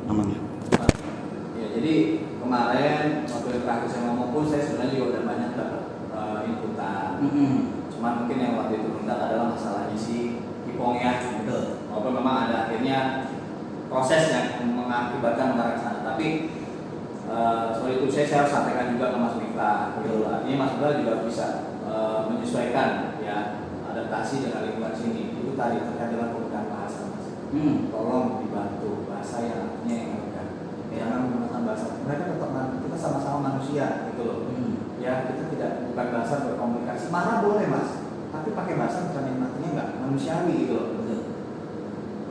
Aman ya? Ya, jadi kemarin waktu yang terakhir saya ngomong pun saya sebenarnya juga udah banyak dapat inputan. Cuman mungkin yang waktu itu minta adalah masalah isi hipong ya. Betul. Walaupun memang ada akhirnya proses yang mengakibatkan mengarah ke sana. Tapi soal itu saya harus sampaikan juga ke Mas Miftah. Gitu. Artinya Mas Miftah juga bisa menyesuaikan ya adaptasi dengan lingkungan sini. Itu tadi terkait dengan penggunaan bahasa. Tolong dibantu bahasa yang artinya yang elegan. Jangan menggunakan bahasa. Mereka tetap kita sama-sama manusia gitu loh. Ya kita tidak bukan bahasa berkomunikasi. Marah boleh mas, tapi pakai bahasa bukan yang artinya nggak manusiawi gitu loh.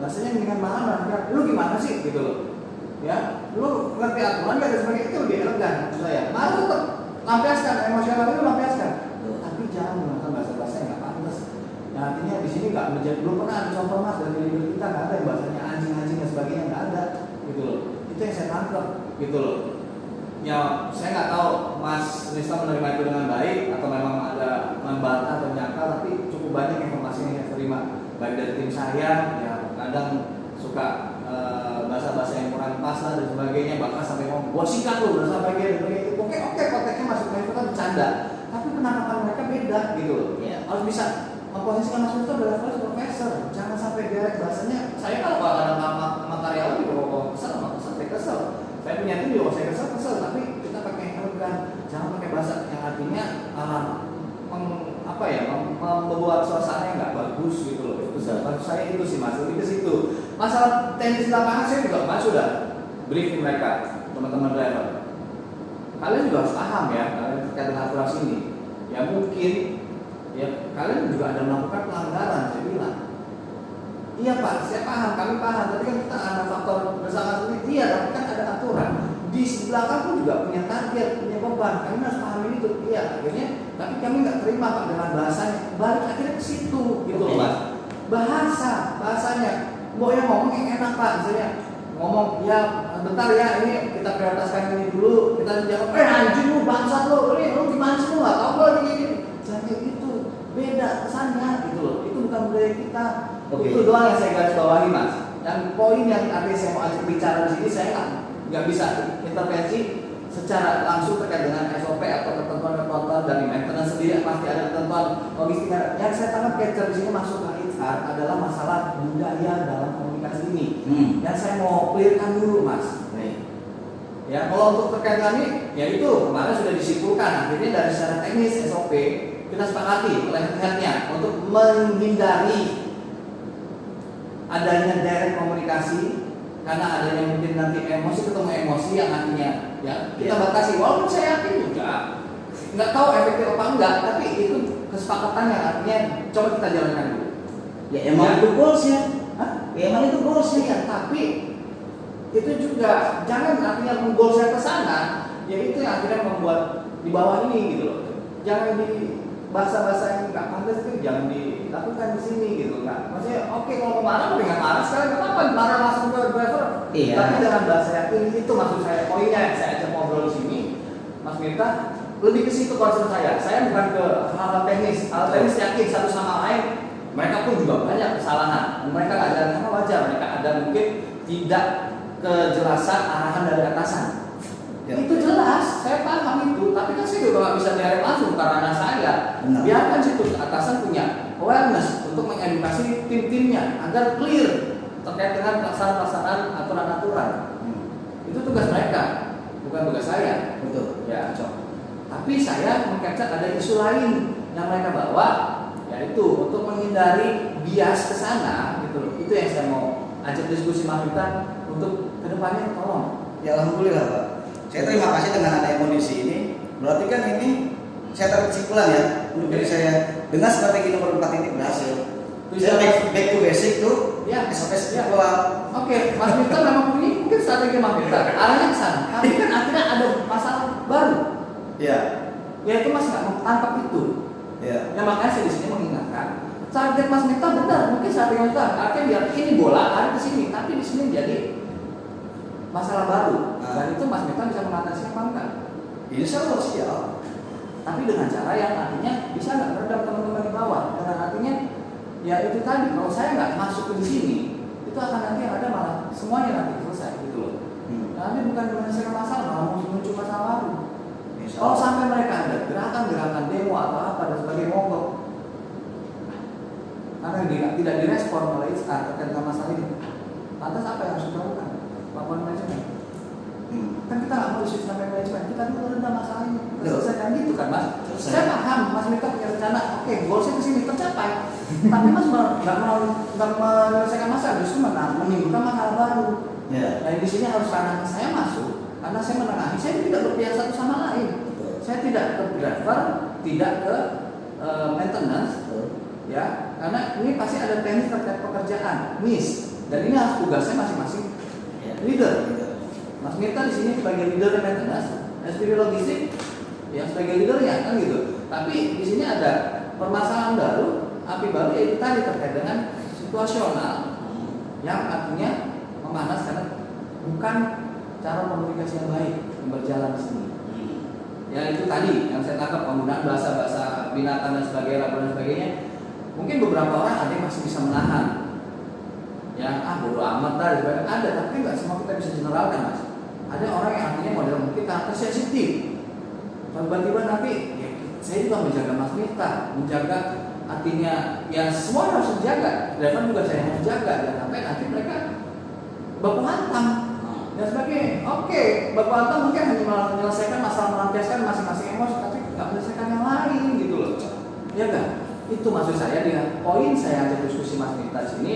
Bahasanya dengan marah, lu gimana sih gitu loh. Ya, lu ngerti aturan nggak dan sebagainya itu lebih elegan menurut saya. Marah tetap lampiaskan emosional itu lampiaskan. Tapi jangan menggunakan bahasa-bahasa yang nggak pantas. Nah artinya di sini nggak menjadi belum pernah ada contoh mas dari leader kita nggak ada yang bahasanya anjing-anjing dan sebagainya nggak ada gitu loh. Itu yang saya tangkap gitu loh. Ya saya nggak tahu mas Nista menerima itu dengan baik atau memang ada membantah atau menyangkal, tapi cukup banyak informasi yang saya terima baik dari tim saya ya kadang suka bahasa-bahasa yang kurang pas lah dan sebagainya, bahkan sampai ngomong gua sikat lu dan sebagainya itu oke konteksnya masuk itu kan bercanda, tapi penangkapan mereka beda gitu loh. Harus bisa memposisikan Mas Miftah adalah profesor, jangan sampai direct bahasanya. Saya kalau ada sama karyawan juga kalau kesel, saya kesel. Saya punya tim juga saya kesel, tapi kita pakai yang elegan, jangan pakai bahasa yang artinya membuat suasana yang nggak bagus gitu loh. Itu saya itu sih mas, lebih ke situ. Masalah teknis lapangan saya juga mas sudah briefing mereka, teman-teman driver. Kalian juga harus paham ya, kalian terkait dengan aturan ini. Ya mungkin ya kalian juga ada melakukan pelanggaran, saya bilang. Iya pak, saya paham, kami paham, tapi kan kita ada faktor bersama ini. Iya, tapi kan ada aturan. Di belakang pun juga punya target, punya beban. Kami harus pahamin itu. Iya, akhirnya, tapi kami nggak terima pak dengan bahasanya. Balik akhirnya ke situ, gitu loh pak. Bahasanya. Mau yang ngomong yang enak pak, misalnya ngomong ya bentar ya ini kita prioritaskan ini dulu, kita jawab anjing lu bangsat lu, ini lu gimana sih lu nggak tahu lu gini. Jangan kayak gitu, beda kesannya gitu loh. Itu bukan budaya kita. Itu doang yang saya garis bawahi mas. Dan poin yang artinya saya mau ajak bicara di sini, saya nggak bisa intervensi secara langsung terkait dengan SOP atau ketentuan dari maintenance sendiri. Pasti ada ketentuan logistik. Yang saya tangkap capture di sini masuk ke HR adalah masalah budaya dalam komunikasi ini. Yang saya mau clearkan dulu mas. Ya kalau untuk terkait kami, ya itu kemarin sudah disimpulkan. Akhirnya dari secara teknis SOP kita sepakati oleh headnya untuk menghindari adanya direct komunikasi, karena adanya mungkin nanti emosi ketemu emosi yang artinya ya kita batasi. Walaupun saya yakin juga nggak tahu efektif apa enggak, tapi itu kesepakatan yang artinya coba kita jalankan dulu. Ya emang itu goalsnya. Ya emang itu goalsnya ya, tapi itu juga jangan artinya goalsnya ke sana, ya itu yang akhirnya membuat di bawah ini gitu loh. Jangan di bahasa-bahasa yang nggak pantas itu jangan dilakukan di sini gitu nggak. Maksudnya oke kalau mau marah dengan marah sekali nggak apa-apa, marah langsung ke driver. Iya. Tapi dengan bahasa yang itu maksud saya poinnya yang saya ajak ngobrol di sini, Mas Miftah lebih ke situ concern saya. Saya bukan ke hal-hal teknis. Hal teknis yakin satu sama lain. Mereka pun juga banyak kesalahan. Mereka nggak ada apa wajar. Mereka ada mungkin tidak kejelasan arahan dari atasan. Ya, itu jelas, saya paham itu, tapi kan saya juga nggak bisa direct langsung karena saya. Biarkan situ atasan punya awareness untuk mengedukasi tim-timnya agar clear terkait dengan pelaksanaan aturan-aturan. Itu tugas mereka, bukan tugas saya. Betul. Ya, tapi saya mengcapture ada isu lain yang mereka bawa, yaitu untuk menghindari bias ke sana, gitu loh. Itu yang saya mau ajak diskusi Mas Miftah untuk kedepannya, tolong. Ya alhamdulillah Pak. Saya terima kasih dengan adanya kondisi ini. Berarti kan ini saya tarik kesimpulan ya. Untuk diri saya dengan strategi nomor 4 ini berhasil. Saya back to basic tuh. Ya, SOP ya. Oke, Mas Miftah memang punya mungkin strategi Mas Miftah. Arahnya ke sana. Tapi kan akhirnya ada masalah baru. Ya. Ya itu Mas nggak tangkap itu. Ya. Ya makanya saya di sini mengingatkan. Target Mas Miftah benar, mungkin strategi Mas Miftah. Artinya biar ini bola ada di sini, tapi di sini jadi masalah baru. Dan itu Mas Miftah bisa mengatasi apa enggak? Insya Allah siap. Tapi dengan cara yang artinya bisa nggak meredam teman-teman di bawah. Dengan artinya ya itu tadi kalau saya nggak masuk ke di sini itu akan nanti semuanya nanti selesai gitu loh. Nanti bukan menyelesaikan masalah, malah muncul masalah baru. Kalau sampai mereka ada gerakan-gerakan demo atau apa dan sebagainya, mogok karena tidak direspon oleh ISAR terkait dengan masalah ini, lantas apa yang harus kita lakukan? Laporan manajemen. Kan kita nggak mau isu sampai manajemen, kita dulu rendah masalah ini, kita selesaikan gitu kan Mas. Saya paham Mas Mita punya rencana, oke, goal saya kesini tercapai, tapi Mas nggak menyelesaikan masalah, justru menimbulkan masalah baru. Nah di sini harus ranah saya masuk, karena saya menengahi, saya tidak berpihak satu sama lain. Saya tidak ke driver, tidak ke maintenance, ya, karena ini pasti ada teknis terkait pekerjaan, dan ini harus tugasnya masing-masing leader. Mas Mirta di sini sebagai leader maintenance, SPV logistik, ya sebagai leadernya kan gitu. Tapi di sini ada permasalahan baru, api baru yaitu tadi terkait dengan situasional, yang artinya memanas karena bukan cara komunikasi yang baik yang berjalan di sini. Ya itu tadi yang saya tangkap, penggunaan bahasa-bahasa binatang dan sebagainya, dan sebagainya. Mungkin beberapa orang ada yang masih bisa menahan. Ya, bodo amat lah, ada, tapi nggak semua kita bisa generalkan Mas. Ada orang yang artinya model mungkin karakter sensitif. Tiba-tiba nanti, ya, saya juga menjaga Mas Mirta, menjaga artinya ya semua harus dijaga. Driver juga saya harus jaga, dan sampai nanti mereka baku hantam dan sebagainya. Oke, baku hantam mungkin hanya menyelesaikan masalah, melampiaskan masing-masing emosi, tapi nggak menyelesaikan yang lain gitu loh. Ya kan? Itu maksud saya dengan poin saya ajak diskusi Mas Mirta di sini.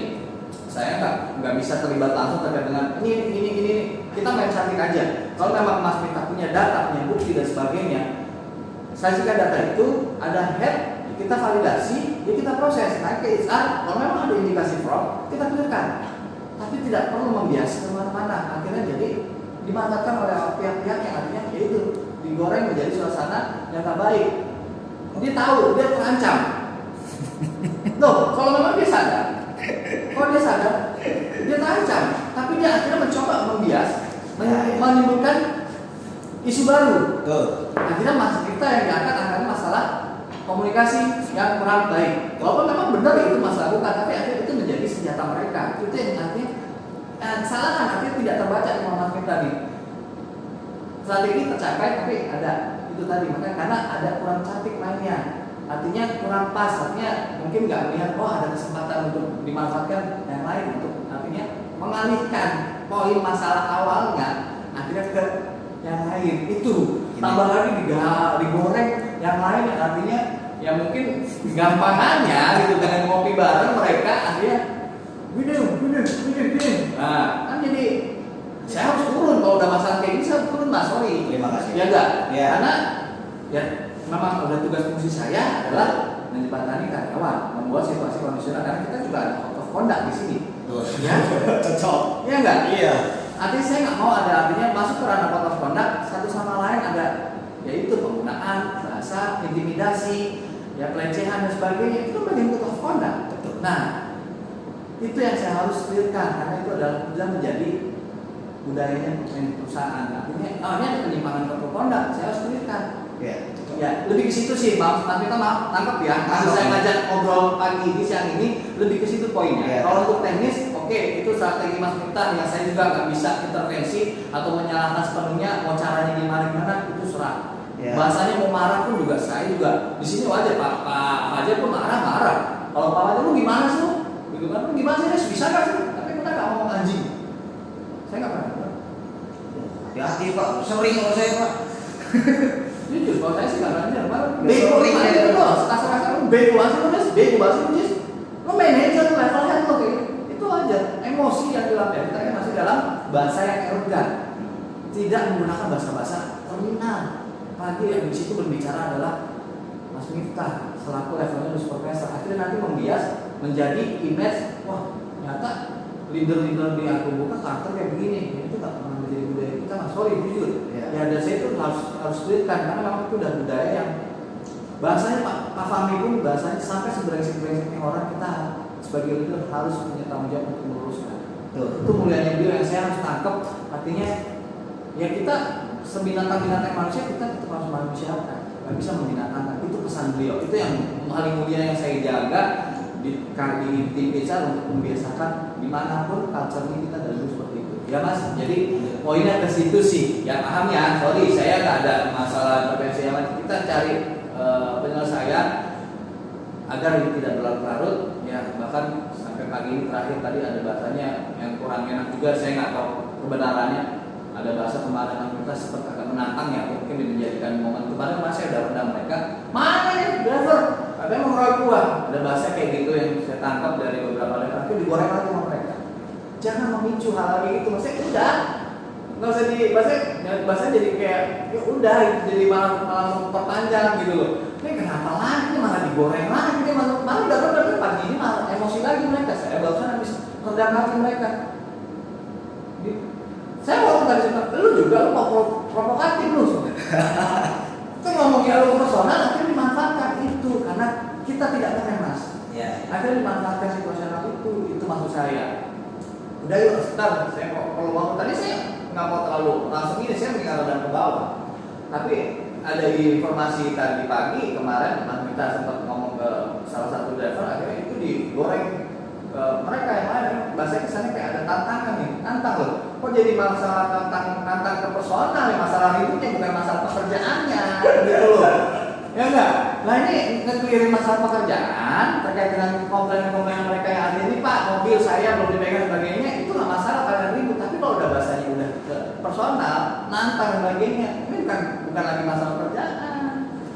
Saya nggak bisa terlibat langsung terkait dengan ini. Kita main cantik aja. Kalau memang Mas Mirta punya data, punya bukti dan sebagainya, saya jika data itu ada head, kita validasi, ya kita proses. Naik ke HR, kalau memang ada indikasi fraud, kita clearkan. Tapi tidak perlu membias kemana-mana. Akhirnya jadi dimanfaatkan oleh pihak-pihak yang artinya yaitu digoreng menjadi suasana yang tak baik. Dia tahu, dia terancam. Loh, kalau memang dia sadar, dia terancam, tapi dia akhirnya mencoba membias, menimbulkan isu baru. Akhirnya Mas kita yang diangkat akhirnya masalah komunikasi yang kurang baik. Walaupun memang benar itu masalah bukan, tapi akhirnya itu menjadi senjata mereka. Itu yang artinya kesalahan artinya tidak terbaca di Mas kita nih. Strategi tercapai, tapi ada itu tadi, makanya karena ada kurang cantik mainnya. Artinya kurang pas, artinya mungkin nggak melihat ada kesempatan untuk dimanfaatkan yang lain untuk artinya mengalihkan poin masalah awalnya akhirnya ke yang lain. Itu tambah lagi digoreng yang lain yang artinya ya mungkin gampangannya gitu dengan ngopi bareng mereka akhirnya gini. Nah kan jadi saya harus turun kalau udah masalah kayak gini, saya harus turun Mas, sorry. Terima kasih. Ya enggak? Ya. Karena ya memang udah tugas fungsi saya adalah menjembatani karyawan, membuat situasi kondisional, karena kita juga ada code of conduct di sini. Ya, cocok. Iya enggak? Iya. Artinya saya nggak mau ada artinya masuk ke ranah code of conduct satu sama lain ada yaitu penggunaan bahasa, intimidasi, ya pelecehan dan sebagainya, itu bagian code of conduct. Nah, itu yang saya harus clearkan karena itu adalah sudah menjadi budayanya perusahaan. Artinya, ini ada penyimpangan code of conduct, saya harus clearkan. Ya, lebih ke situ sih, Bang. Tapi kita tangkap ya. Kalau saya ngajak ngobrol pagi ini, siang ini, lebih ke situ poinnya. Kalau untuk teknis, oke, itu strategi Mas Mirta yang saya juga nggak bisa intervensi atau menyalahkan sepenuhnya. Mau caranya gimana, itu serah. Bahasanya mau marah pun juga saya juga di sini wajar Pak Fajar pun marah. Kalau Pak Fajar lu gimana sih lu? Gitu kan? Lu gimana sih? Bisa nggak sih? Tapi kita nggak ngomong anjing. Saya nggak pernah. Hati-hati Pak, sering kalau saya Pak. Jujur, kalau saya sih nggak berani, bego aja lo, kasar-kasar lo bego aja lo, lo manajer level head lo kayak itu aja, emosi yang dilampiaskan masih dalam bahasa yang elegan, tidak menggunakan bahasa-bahasa terminal. Apalagi yang di situ berbicara adalah Mas Mirta selaku levelnya supervisor, akhirnya nanti membias menjadi image, wah ternyata leader-leader di aku buka karakter kayak begini, itu nggak pernah menjadi budaya kita Mas, sorry jujur. Ya dan saya itu harus clearkan karena memang itu udah budaya yang bahasanya Pak Fahmi pun bahasanya sampai seberengsek-berengseknya orang kita sebagai leader harus punya tanggung jawab untuk meluruskan. Itu mulianya beliau yang saya harus tangkap. Artinya ya kita sebinatang-binatang manusia kita tetap harus manusiakan, nggak bisa membinatangan. Itu pesan beliau. Itu yang paling mulia yang saya jaga di tim HR untuk membiasakan dimanapun culture-nya kita dari seperti itu. Ya mas, jadi poinnya ke situ sih. Ya paham ya, sorry saya nggak ada masalah intervensi yang lain. Kita cari penyelesaian agar ini tidak berlarut-larut. Ya bahkan sampai pagi ini terakhir tadi ada bahasanya yang kurang enak juga, saya nggak tahu kebenarannya. Ada bahasa kemarin kita seperti agak menantang ya, mungkin menjadikan momen kemarin masih ada rendah mereka. Mana ya driver? Ada yang mengeroyok gua. Ada bahasa kayak gitu yang saya tangkap dari beberapa driver itu digoreng lagi sama mereka. Jangan memicu hal lagi itu, maksudnya udah nggak usah di bahasa jadi kayak ya udah jadi malah memperpanjang gitu loh. Ini kenapa lagi malah digoreng lagi, dia malah udah pagi ini malah emosi lagi mereka. Saya barusan habis redam lagi mereka. Saya mau tadi cerita, lu juga lu mau provokatif lu. Itu ngomongnya lu personal akhirnya dimanfaatkan itu karena kita tidak keren mas. Ya. Akhirnya dimanfaatkan situasional itu maksud saya. Udah yuk, sebentar, saya kalau mau tadi saya nggak mau terlalu langsung ini, saya mengingat dan ke bawah. Tapi ada informasi tadi pagi kemarin, Mas Mita sempat ngomong ke salah satu driver, akhirnya itu digoreng ke mereka yang lain. Bahasa kesannya kayak ada tantangan nih, tantang loh. Kok jadi masalah tantang ke personal nih, masalah ributnya bukan masalah pekerjaannya, gitu loh. Ya enggak? Nah ini nge-clearin masalah pekerjaan terkait dengan komplain-komplain mereka yang ada ini, Pak, mobil saya belum dipegang sebagainya, itu nggak masalah kalian ribut. Tapi kalau udah bahasanya udah ke personal, nantang dan sebagainya, ini bukan lagi masalah pekerjaan.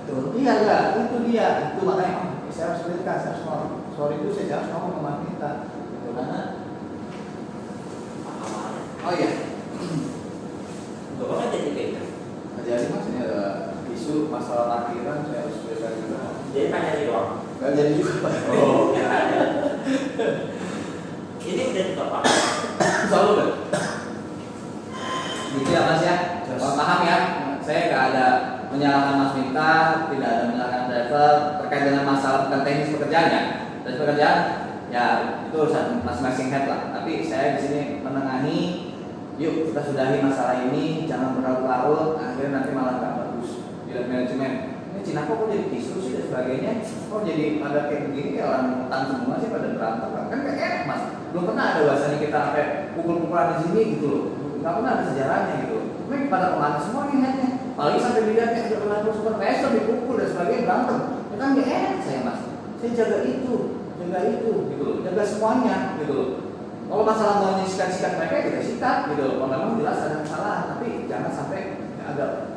Betul. Iya enggak? Itu dia. Itu makanya saya harus cerita, saya harus ngomong. Sorry itu saya harus ngomong ke Mas Mita. Gitu karena oh iya. Gak bakal jadi kayak gitu. Jadi mas ini ada isu masalah parkiran, saya harus cerita juga. Jadi tanya di doang. Gak jadi juga Pak. Oh, ya. Ini udah ditopang. Selalu kan? Gitu ya mas ya. Paham ya? Saya nggak ada menyalahkan Mas Mita, tidak ada menyalahkan driver terkait dengan masalah bukan teknis pekerjaan ya. Dan pekerjaan ya itu urusan masing-masing head lah. Tapi saya di sini menengahi. Yuk kita sudahi masalah ini, jangan berlarut-larut, akhirnya nanti malah nggak bagus. Tidak manajemen. Ini Cina kok jadi kisru sih dan sebagainya. Kok jadi pada kayak begini kayak orang utang semua sih pada berantem kan kayak enak mas. Belum pernah ada bahasanya kita sampai pukul-pukulan di sini gitu loh. Nggak pernah ada sejarahnya gitu. Ini pada kemana semua nih headnya. Apalagi sampai dilihatnya ada pemain supervisor dipukul dan sebagainya berantem. Ya kan nggak enak saya mas. Saya jaga itu gitu loh. Jaga semuanya gitu loh. Kalau masalah mau sikat mereka kita sikat gitu loh. Kalau memang jelas ada masalah, tapi jangan sampai ada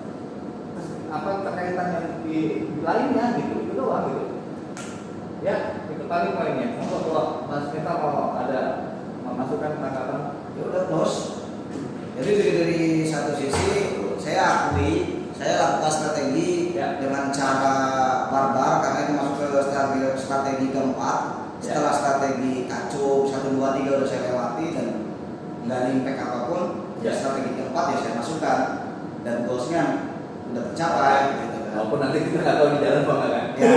terkaitan yang di lainnya gitu. Itu doang gitu. Ya, itu paling poinnya. Kalau Mas Mita mau ada memasukkan tanggapan, Ya udah close. Jadi dari satu sisi saya akui saya lakukan strategi ya. dengan cara barbar karena itu masuk ke strategi keempat. Setelah strategi kacau 1, 2, 3 udah saya lewati dan nggak ada impact apapun, ya strategi keempat ya saya masukkan dan goalsnya udah tercapai gitu kan. Walaupun nanti kita nggak tahu di jalan apa enggak kan? Ya.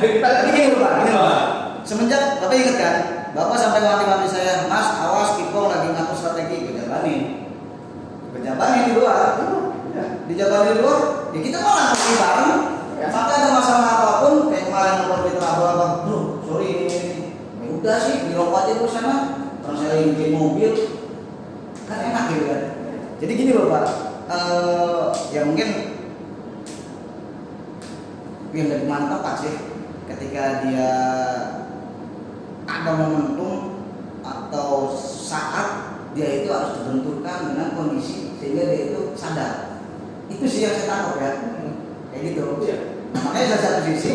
Kita nggak Ini dulu Pak, ini dulu Pak. Semenjak Bapak ingat kan, Bapak sampai mati-mati saya, Mas awas Kipong lagi ngatur strategi, kejabanin di luar, dijabanin di luar, ya kita malah pergi bareng. Sampai ada masalah apapun, kayak kemarin lapor di abang-abang, bro, sorry ini, ya udah sih, dirokok aja terus sana, terus saya bikin mobil, kan enak gitu kan. Jadi gini loh Pak, ya mungkin yang dari mana tepat sih, ketika dia ada momentum atau saat dia itu harus dibenturkan dengan kondisi sehingga dia itu sadar. Itu sih yang saya tangkap ya, kayak gitu. Iya. Makanya dari satu sisi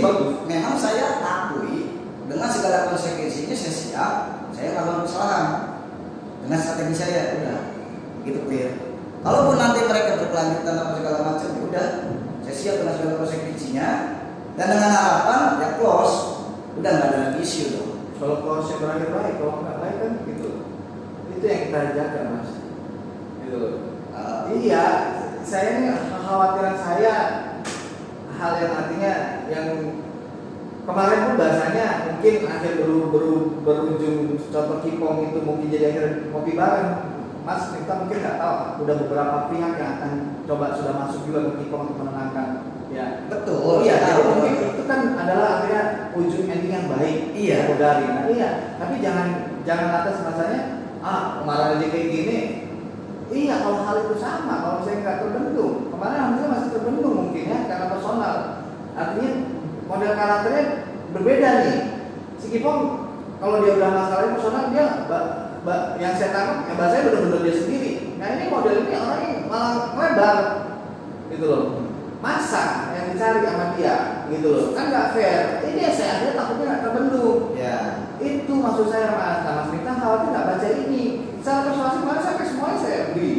memang saya akui dengan segala konsekuensinya saya siap, saya melakukan kesalahan dengan strategi saya udah gitu clear. Kalaupun nanti mereka berkelanjutan apa segala macam, ya udah saya siap dengan segala konsekuensinya dan dengan harapan ya close, udah nggak ada lagi isu dong. Kalau close berakhir baik, kalau nggak baik kan gitu. Itu yang kita jaga mas. Gitu. Iya, saya ini kekhawatiran saya hal yang artinya yang kemarin pun bahasanya mungkin akhir berujung contoh Kipong itu mungkin jadi akhir kopi bareng. Mas, kita mungkin nggak tahu, udah beberapa pihak yang akan coba sudah masuk juga ke Kipong untuk menenangkan. Ya, betul. Iya, jadi mungkin itu kan adalah akhirnya ujung ending yang baik. Iya. Dari. Nah, iya. Tapi jangan atas masanya marah aja kayak gini. Iya, kalau hal itu sama, kalau saya nggak terbendung, kemarin alhamdulillah masih terbendung mungkin ya karena personal. Artinya model karakternya berbeda nih. Si Kipong kalau dia udah masalahnya personal dia yang saya tangkap ya bahasanya benar-benar dia sendiri. Nah ini model ini orangnya malah lebar gitu loh. Masa yang dicari sama dia gitu loh, kan nggak fair. Ini ya saya aja takutnya nggak terbendung. Ya. Itu maksud saya Mas. Nah, Mas Mita khawatir nggak baca ini. Secara persuasi kemarin sampai semuanya saya beli.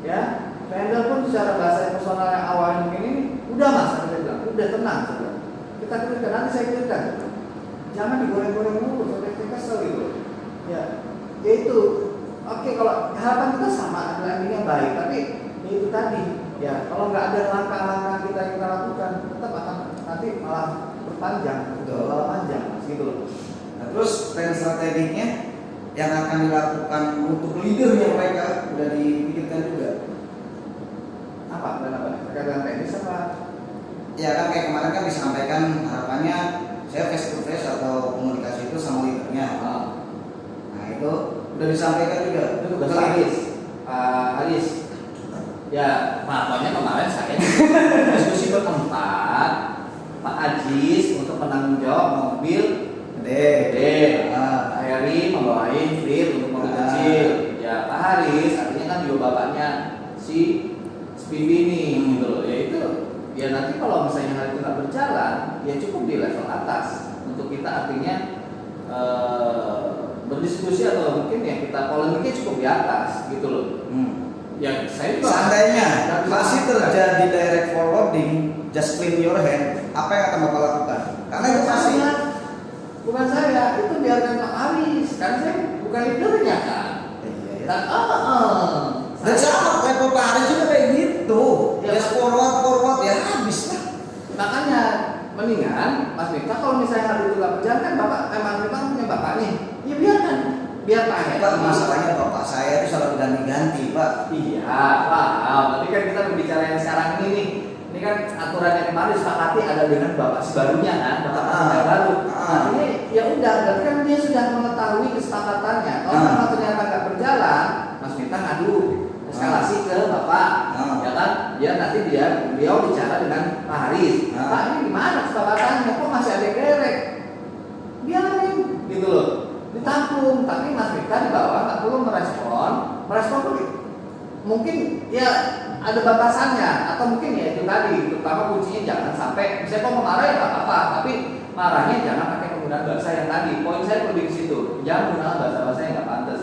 Ya, vendor pun secara bahasa personal yang awalnya mungkin ini udah Mas, saya bilang, udah tenang saja. Kita clearkan, nanti saya clearkan. Jangan digoreng-goreng dulu, sampai kita kesel gitu. Ya itu. Oke, kalau harapan kita sama adalah ini yang baik, tapi itu tadi. Ya, kalau nggak ada langkah-langkah kita lakukan, tetap akan nanti malah berpanjang, malah panjang, Mas, gitu loh. Nah, terus plan strateginya yang akan dilakukan untuk leadernya mereka udah dipikirkan juga. Apa? Dan apa? Terkait dengan teknis apa? Ya kan kayak kemarin kan disampaikan harapannya saya face to face atau komunikasi itu sama leadernya. Nah itu udah disampaikan juga. Itu tugas Aris. Aris. Ya, makanya kemarin saya diskusi berempat, Pak Ajis untuk penanggung jawab mobil gede, Heri membawain Flip untuk mobil kecil. Ya, Pak Haris artinya kan juga bapaknya si Spivi ini gitu loh. Ya itu, ya nanti kalau misalnya hal itu nggak berjalan, ya cukup di level atas untuk kita artinya berdiskusi atau mungkin ya kita polemiknya cukup di atas gitu loh. Ya saya juga seandainya masih terjadi direct forwarding, just clean your hand, apa yang akan Bapak lakukan? Karena itu masih bukan saya, itu biarkan Pak Aris, karena saya bukan leadernya kan. Iya. Dan Dan sama level Pak Aris juga kayak gitu. Ya, Just forward ya habis lah. makanya mendingan Mas Mita kalau misalnya hal itu nggak berjalan kan Bapak Mas Mita punya Bapak nih, ya biarkan, biar Pak Heri. Pak, masalahnya Bapak saya itu selalu ganti-ganti Pak. Iya, paham. Berarti kan kita berbicara yang sekarang ini nih. Ini kan aturan yang kemarin disepakati ada dengan bapak si barunya kan, bapak yang baru. Artinya ya udah, berarti kan dia sudah mengetahui kesepakatannya. Kalau memang ternyata nggak berjalan, Mas Mita ngadu eskalasi ke bapak, ya kan? Dia nanti beliau bicara dengan Pak Haris. Pak ini gimana kesepakatannya? Kok masih ada gerek? Biarin, gitu loh. Ditampung, tapi Mas Mita di bawah nggak perlu merespon mungkin ya ada batasannya atau mungkin ya itu tadi, terutama kuncinya jangan sampai saya mau marah ya nggak apa-apa, tapi marahnya jangan pakai penggunaan bahasa yang tadi. Poin saya lebih ke situ, jangan menggunakan bahasa yang nggak pantas.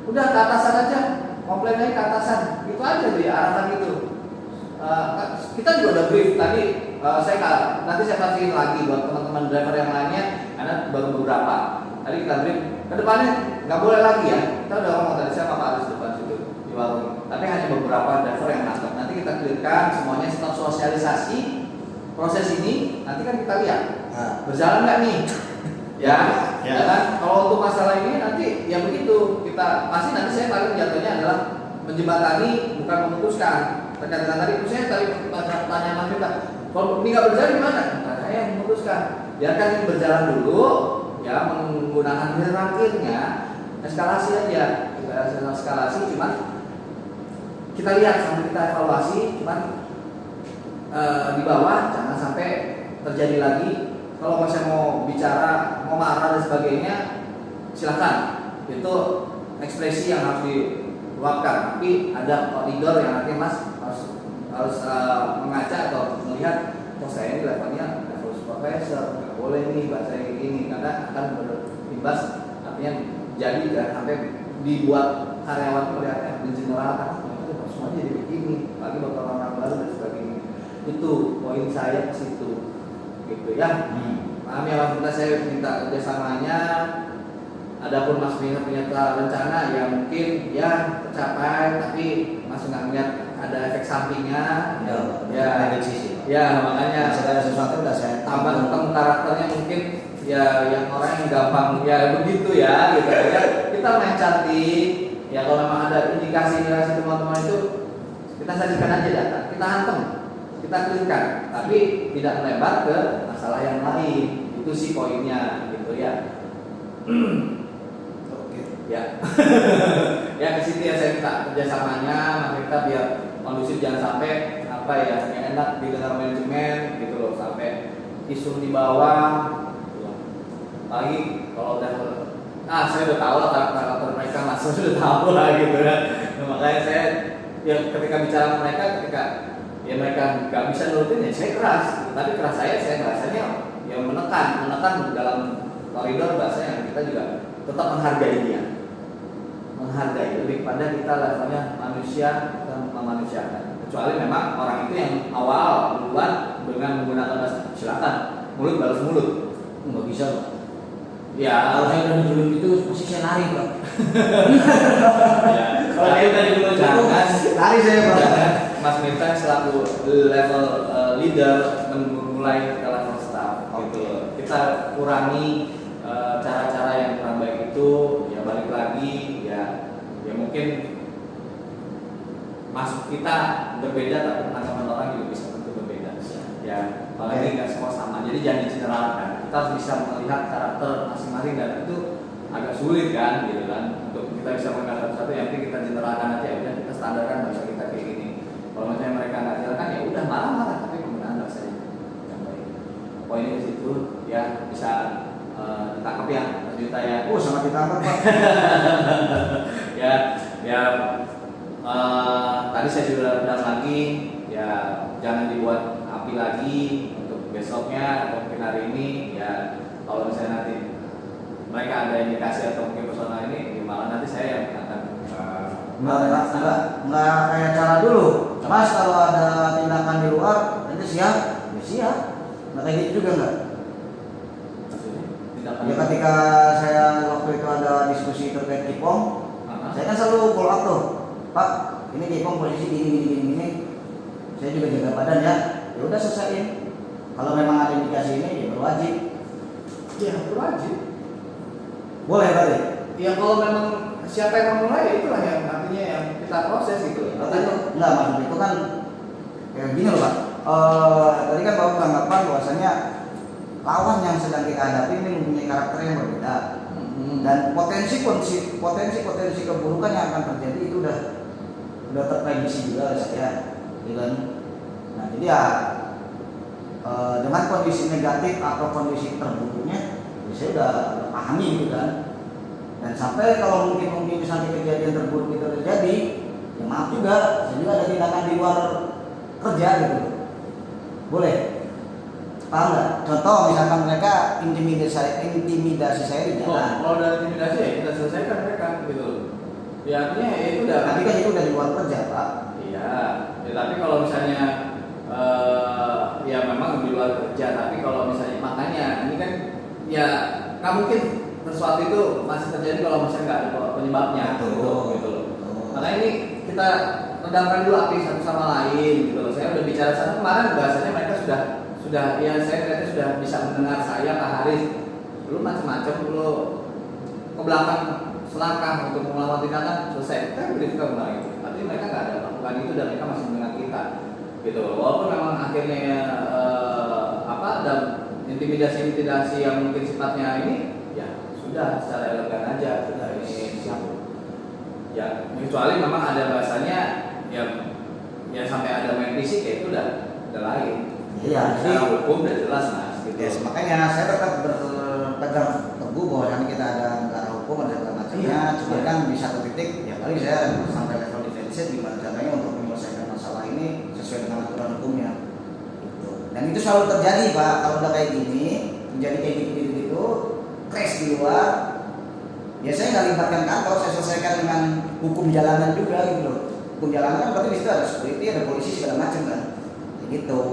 Udah ke atasan aja, komplain aja ke atasan, itu aja dia arahan gitu. Kita juga udah brief tadi, nanti saya kasih lagi buat teman-teman driver yang lainnya, karena baru beberapa. Tadi kita brief, kedepannya nggak boleh lagi ya. Kita udah ngomong tadi saya Pak Aris depan situ di warung. Tapi hanya beberapa driver yang nangkep. Nanti kita clearkan semuanya setelah sosialisasi proses ini. Nanti kan kita lihat berjalan nggak nih? Ya kan? Kalau untuk masalah ini nanti ya begitu. Kita pasti nanti saya paling jatuhnya adalah menjembatani bukan memutuskan. Terkait dengan tadi, saya tadi tanya Mas Mita, kalau ini nggak berjalan gimana? Saya yang memutuskan. Biarkan ini berjalan dulu. Ya, menggunakan hierarkinya eskalasi aja, eskalasi cuman kita lihat sampai kita evaluasi, cuman di bawah jangan sampai terjadi lagi. Kalau masih mau bicara, mau marah dan sebagainya, silakan. Itu ekspresi yang harus diluapkan. Tapi ada koridor yang nanti Mas harus mengaca atau melihat, oh saya ini levelnya level supervisor. Boleh nih bahasa kayak gini karena akan berimbas, artinya jadi jangan sampai dibuat karyawan melihatnya mengeneralkan semua jadi begini, lagi bakal orang baru dan sebagainya. Itu poin saya ke situ, gitu ya. Paham ya Mas Mita, saya minta kerjasamanya. Adapun Mas Mita punya rencana ya mungkin ya tercapai, tapi Mas nggak melihat ada efek sampingnya. Ya makanya segala sesuatu udah saya tambah karakternya mungkin ya yang orang yang gampang ya begitu ya gitu ya. Kita main cantik ya, kalau memang ada indikasi teman-teman itu kita sajikan aja data, kita hantem, kita clearkan, tapi tidak melebar ke masalah yang lain. Itu sih poinnya gitu ya. Oke. ya. Ya ke situ ya saya minta kerjasamanya, maka kita biar kondusif, jangan sampai apa ya yang enak didengar manajemen gitu loh, sampai isu di bawah. Apalagi kalau udah saya udah tahu lah karakter mereka, mas saya sudah tahu lah gitu kan. Nah, makanya saya ya ketika bicara sama mereka, ketika ya mereka nggak bisa nurutin ya saya keras, tapi keras saya bahasanya ya menekan dalam koridor bahasanya kita juga tetap menghargai dia, menghargai lebih pada kita levelnya manusia dan memanusiakan. Kecuali memang orang itu yang awal duluan dengan menggunakan bahasa silakan mulut balas mulut, Nggak bisa Pak. ya. Kalau saya udah dijulukin itu pasti saya lari Pak. Ya, kalau dia tadi dulu jangan Lari saya Pak. jangan Mas Mirta selaku level leader memulai ke level staff gitu. Kita kurangi cara-cara yang kurang baik itu, ya balik lagi ya mungkin masuk kita berbeda tapi penanggapan orang juga bisa tentu berbeda ya, apalagi nggak semua sama, jadi jangan digeneralkan. Kita harus bisa melihat karakter masing-masing dan itu agak sulit kan gitu kan untuk kita bisa melihat satu-satu. Yang penting kita generalkan aja, ya udah kita standarkan bahasa kita kayak gini. Kalau misalnya mereka nggak jelaskan ya udah marah-marah, tapi penggunaan bahasa yang baik. Poinnya di situ ya, bisa ditangkap ya Mas Yuta ya. Sangat ditangkap Pak. ya tadi saya sudah undang lagi ya, jangan dibuat api lagi untuk besoknya atau mungkin hari ini ya. Kalau misalnya nanti mereka ada indikasi atau mungkin personal ini, malah nanti saya yang akan Nggak kayak cara dulu. Mas kalau ada tindakan di luar nanti siap, ya siap. Nggak kayak gitu juga nggak? Ya ketika saya waktu itu ada diskusi terkait Kipong, saya kan selalu follow up tuh, Pak, ini Kipong posisi gini. Saya juga jaga badan ya. Ya udah selesaiin. Kalau memang ada indikasi ini, ya berwajib. ya berwajib. Boleh berarti. Ya kalau memang siapa yang memulai ya itulah yang artinya yang kita proses gitu. Tapi itu enggak, maksud itu kan kayak gini loh Pak. Tadi kan Bapak beranggapan bahwasanya lawan yang sedang kita hadapi ini mempunyai karakter yang berbeda, dan potensi keburukan yang akan terjadi itu udah terprediksi juga oleh saya, gitu kan. Nah jadi ya dengan kondisi negatif atau kondisi terburuknya, ya saya udah pahami gitu kan. Dan sampai kalau mungkin misalnya kejadian terburuk itu terjadi, ya maaf juga, saya juga ada tindakan di luar kerja gitu. Boleh? Paham nggak? Contoh misalkan mereka intimidasi saya di jalan. Kalau dari intimidasi ya kita selesaikan mereka gitu. Ya artinya ya itu udah. Tapi kan itu udah di luar kerja Pak. Iya. Ya, tapi kalau misalnya ya memang di luar kerja. Tapi kalau misalnya makanya ini kan ya nggak mungkin sesuatu itu masih terjadi kalau misalnya nggak ada penyebabnya. Gitu loh. Makanya ini kita redamkan dulu api satu sama lain gitu loh. Saya udah bicara sana kemarin, bahasanya mereka sudah ya saya ternyata sudah bisa mendengar saya Pak Haris belum macam-macam dulu ke belakang selangkah untuk melawan tindakan, selesai kita beritahu lagi. Tapi mereka nggak ada melakukan itu dan mereka masih mendengar kita gitu loh. Walaupun memang akhirnya ada intimidasi yang mungkin sifatnya ini ya sudah secara elegan aja sudah ini siap ya, kecuali memang ada bahasanya ya sampai ada main fisik ya itu udah lain. Iya, secara hukum udah jelas Mas gitu. Yes, makanya saya tetap berpegang teguh bahwa kita ada negara hukum, ada segala macamnya. Cuma kan di satu titik ya kali saya sampai level defensif gimana caranya untuk menyelesaikan masalah ini sesuai dengan aturan hukumnya. Gitu. Dan itu selalu terjadi Pak, kalau udah kayak gini, menjadi kayak gitu, crash di luar. Ya saya nggak libatkan kantor, saya selesaikan dengan hukum jalanan juga gitu loh. Hukum jalanan kan berarti di situ ada security, ada polisi segala macam kan, kayak gitu.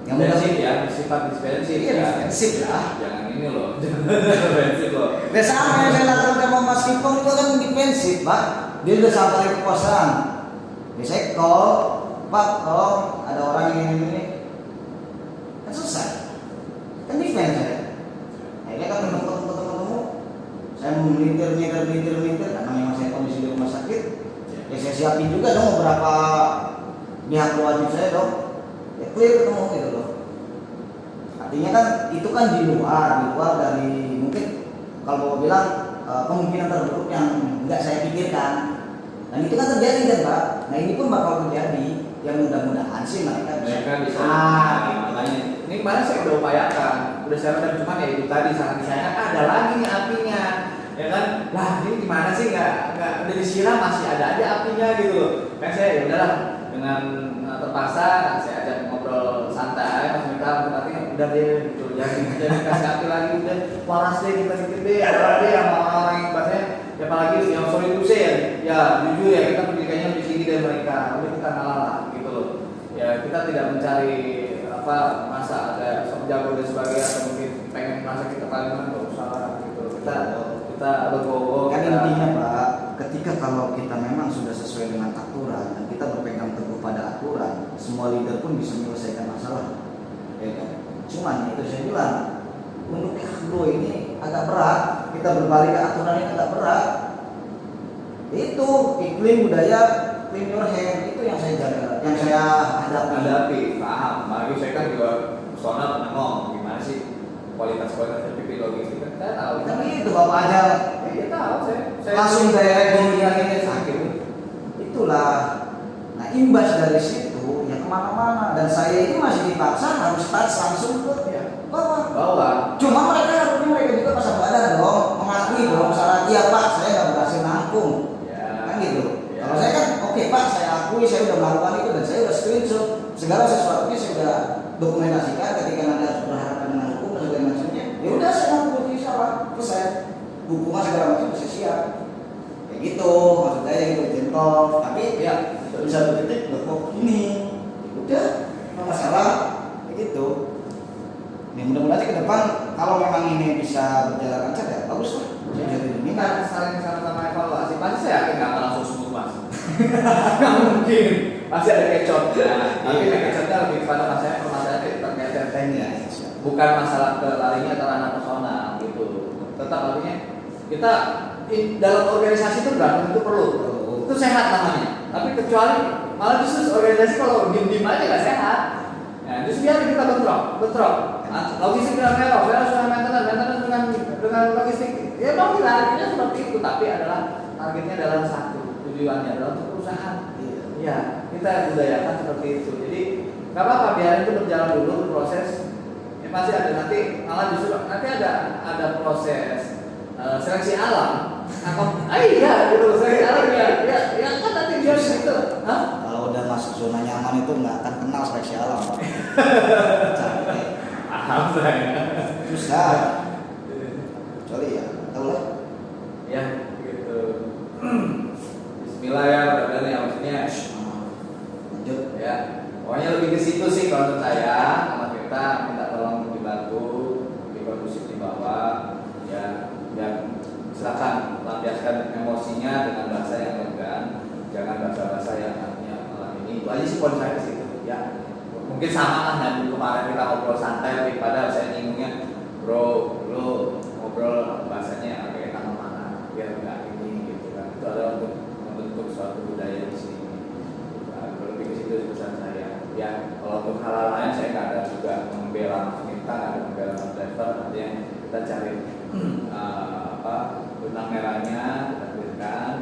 Yang defensif ya, bersifat defensif. Iya, defensif lah. Jangan ini loh, jangan defensif loh. Nah sama yang saya lakukan sama Mas Kipong itu kan defensif Pak. Dia udah sampai ke kosan. Ya saya call, Pak, tolong ada orang ini. Kan selesai. Kan defense saya. Akhirnya kan ketemu. Saya melintir karena memang saya kondisi di rumah sakit. Ya saya siapin juga dong beberapa pihak wajib saya dong. Ya clear ketemu gitu loh. Artinya kan itu kan di luar dari mungkin kalau mau bilang kemungkinan terburuk yang nggak saya pikirkan. Dan itu kan terjadi kan Pak. Nah ini pun bakal terjadi. Yang mudah-mudahan sih mereka bisa. Ah, Makanya ini kemarin saya udah upayakan, udah saya udah cuman ya itu tadi saat saya ada lagi nih apinya, ya kan? Lah ini gimana sih nggak udah disiram masih ada aja apinya gitu loh. Kan saya ya udahlah dengan terpaksa saya ajak ngobrol santai, Mas Mita berarti udah deh gitu, jadi kasih api lagi udah panas deh kita sedikit deh, apalagi yang orang-orang yang bahasanya ya apalagi yang sorry to say ya jujur ya kita pendidikannya lebih tinggi dari mereka, tapi kita ngalah lah gitu loh. Ya kita tidak mencari apa masa ada sok jago dan sebagainya atau mungkin pengen merasa kita paling menang nggak usah lah gitu. Kita legowo. Kan intinya Pak, ketika kalau kita memang sudah sesuai dengan aturan dan kita berpegang teguh pada aturan, semua leader pun bisa menyelesaikan masalah. Ya kan? Cuman itu saya bilang untuk agro ini agak berat, kita berbalik ke aturan ini agak berat. Itu iklim budaya clean your hand itu yang saya jaga, yang saya hadapi. Paham. Makanya saya kan juga personal pernah ngomong gimana sih kualitas PPP logistik kan saya tahu. Tapi itu Bapak aja Iya tahu saya langsung saya ini sakit. Itulah. Nah imbas dari situ ya kemana-mana dan saya ini masih dipaksa harus touch langsung ke bawah. Cuma mereka juga pasang badan dong, mengakui dong salah dia Pak, saya nggak berhasil nampung. Ya. Kan gitu. Ya. Kalau saya kan oke Pak, saya akui saya udah melakukan itu dan saya udah screenshot segala sesuatunya saya udah dokumentasikan ketika nanti harus berhadapan dengan hukum dan segala macamnya. Ya udah saya ngaku itu salah, terus saya hukuman segala macam bisa siap. Kayak gitu, maksud saya gitu gentle. Tapi ya bisa berdetik kok ini. Udah, nggak masalah. Kayak gitu. Ya mudah-mudahan sih ke depan kalau memang ini bisa berjalan lancar ya bagus lah. Jadi ini kita saling sama-sama evaluasi. Pasti saya yakin nggak akan langsung smooth Mas. Nggak mungkin. Pasti ada kecot. Tapi kecotnya lebih kepada masalah permasalahan terkait teknis. Bukan masalah ke larinya ke ranah personal gitu. Tetap artinya kita dalam organisasi itu berantem itu perlu. Itu sehat namanya. Tapi kecuali malah justru organisasi kalau diem-diem aja nggak sehat. Nah, justru biar kita bentrok. Logistik dengan merah, saya harus maintenance dengan logistik. Ya memang kita akhirnya seperti itu, tapi adalah targetnya adalah satu, tujuannya adalah untuk perusahaan. Iya, kita budayakan seperti itu. Jadi nggak apa-apa, biar itu berjalan dulu proses. Ya pasti ada nanti, malah justru nanti ada proses seleksi alam. Iya, gitu seleksi alam ya kan nanti biar gitu. kalau udah masuk zona nyaman itu nggak akan kenal seleksi alam. Capek. Paham saya. Susah. Kecuali ya, tahu lah. Ya, gitu. Bismillah ya, mudah-mudahan ya maksudnya. Lanjut. Ya, pokoknya lebih ke situ sih kalau menurut saya. Sama kita minta tolong dibantu, lebih kondusif di bawah. Ya, silakan lampiaskan emosinya dengan bahasa yang elegan, jangan bahasa-bahasa yang artinya malam ini. Itu aja sih poin saya ke situ. Ya, mungkin sama lah dan kemarin kita ngobrol santai daripada saya nyingungnya, bro, lo ngobrol bahasanya agak tangan mana, biar enggak ini gitu kan. Itu adalah untuk membentuk suatu budaya di sini. Kalau lebih ke situ pesan saya. Ya, kalau untuk hal lain saya nggak ada juga membela Mas Minta, nggak ada membela Mas Driver, artinya kita cari benang merahnya, kita berikan.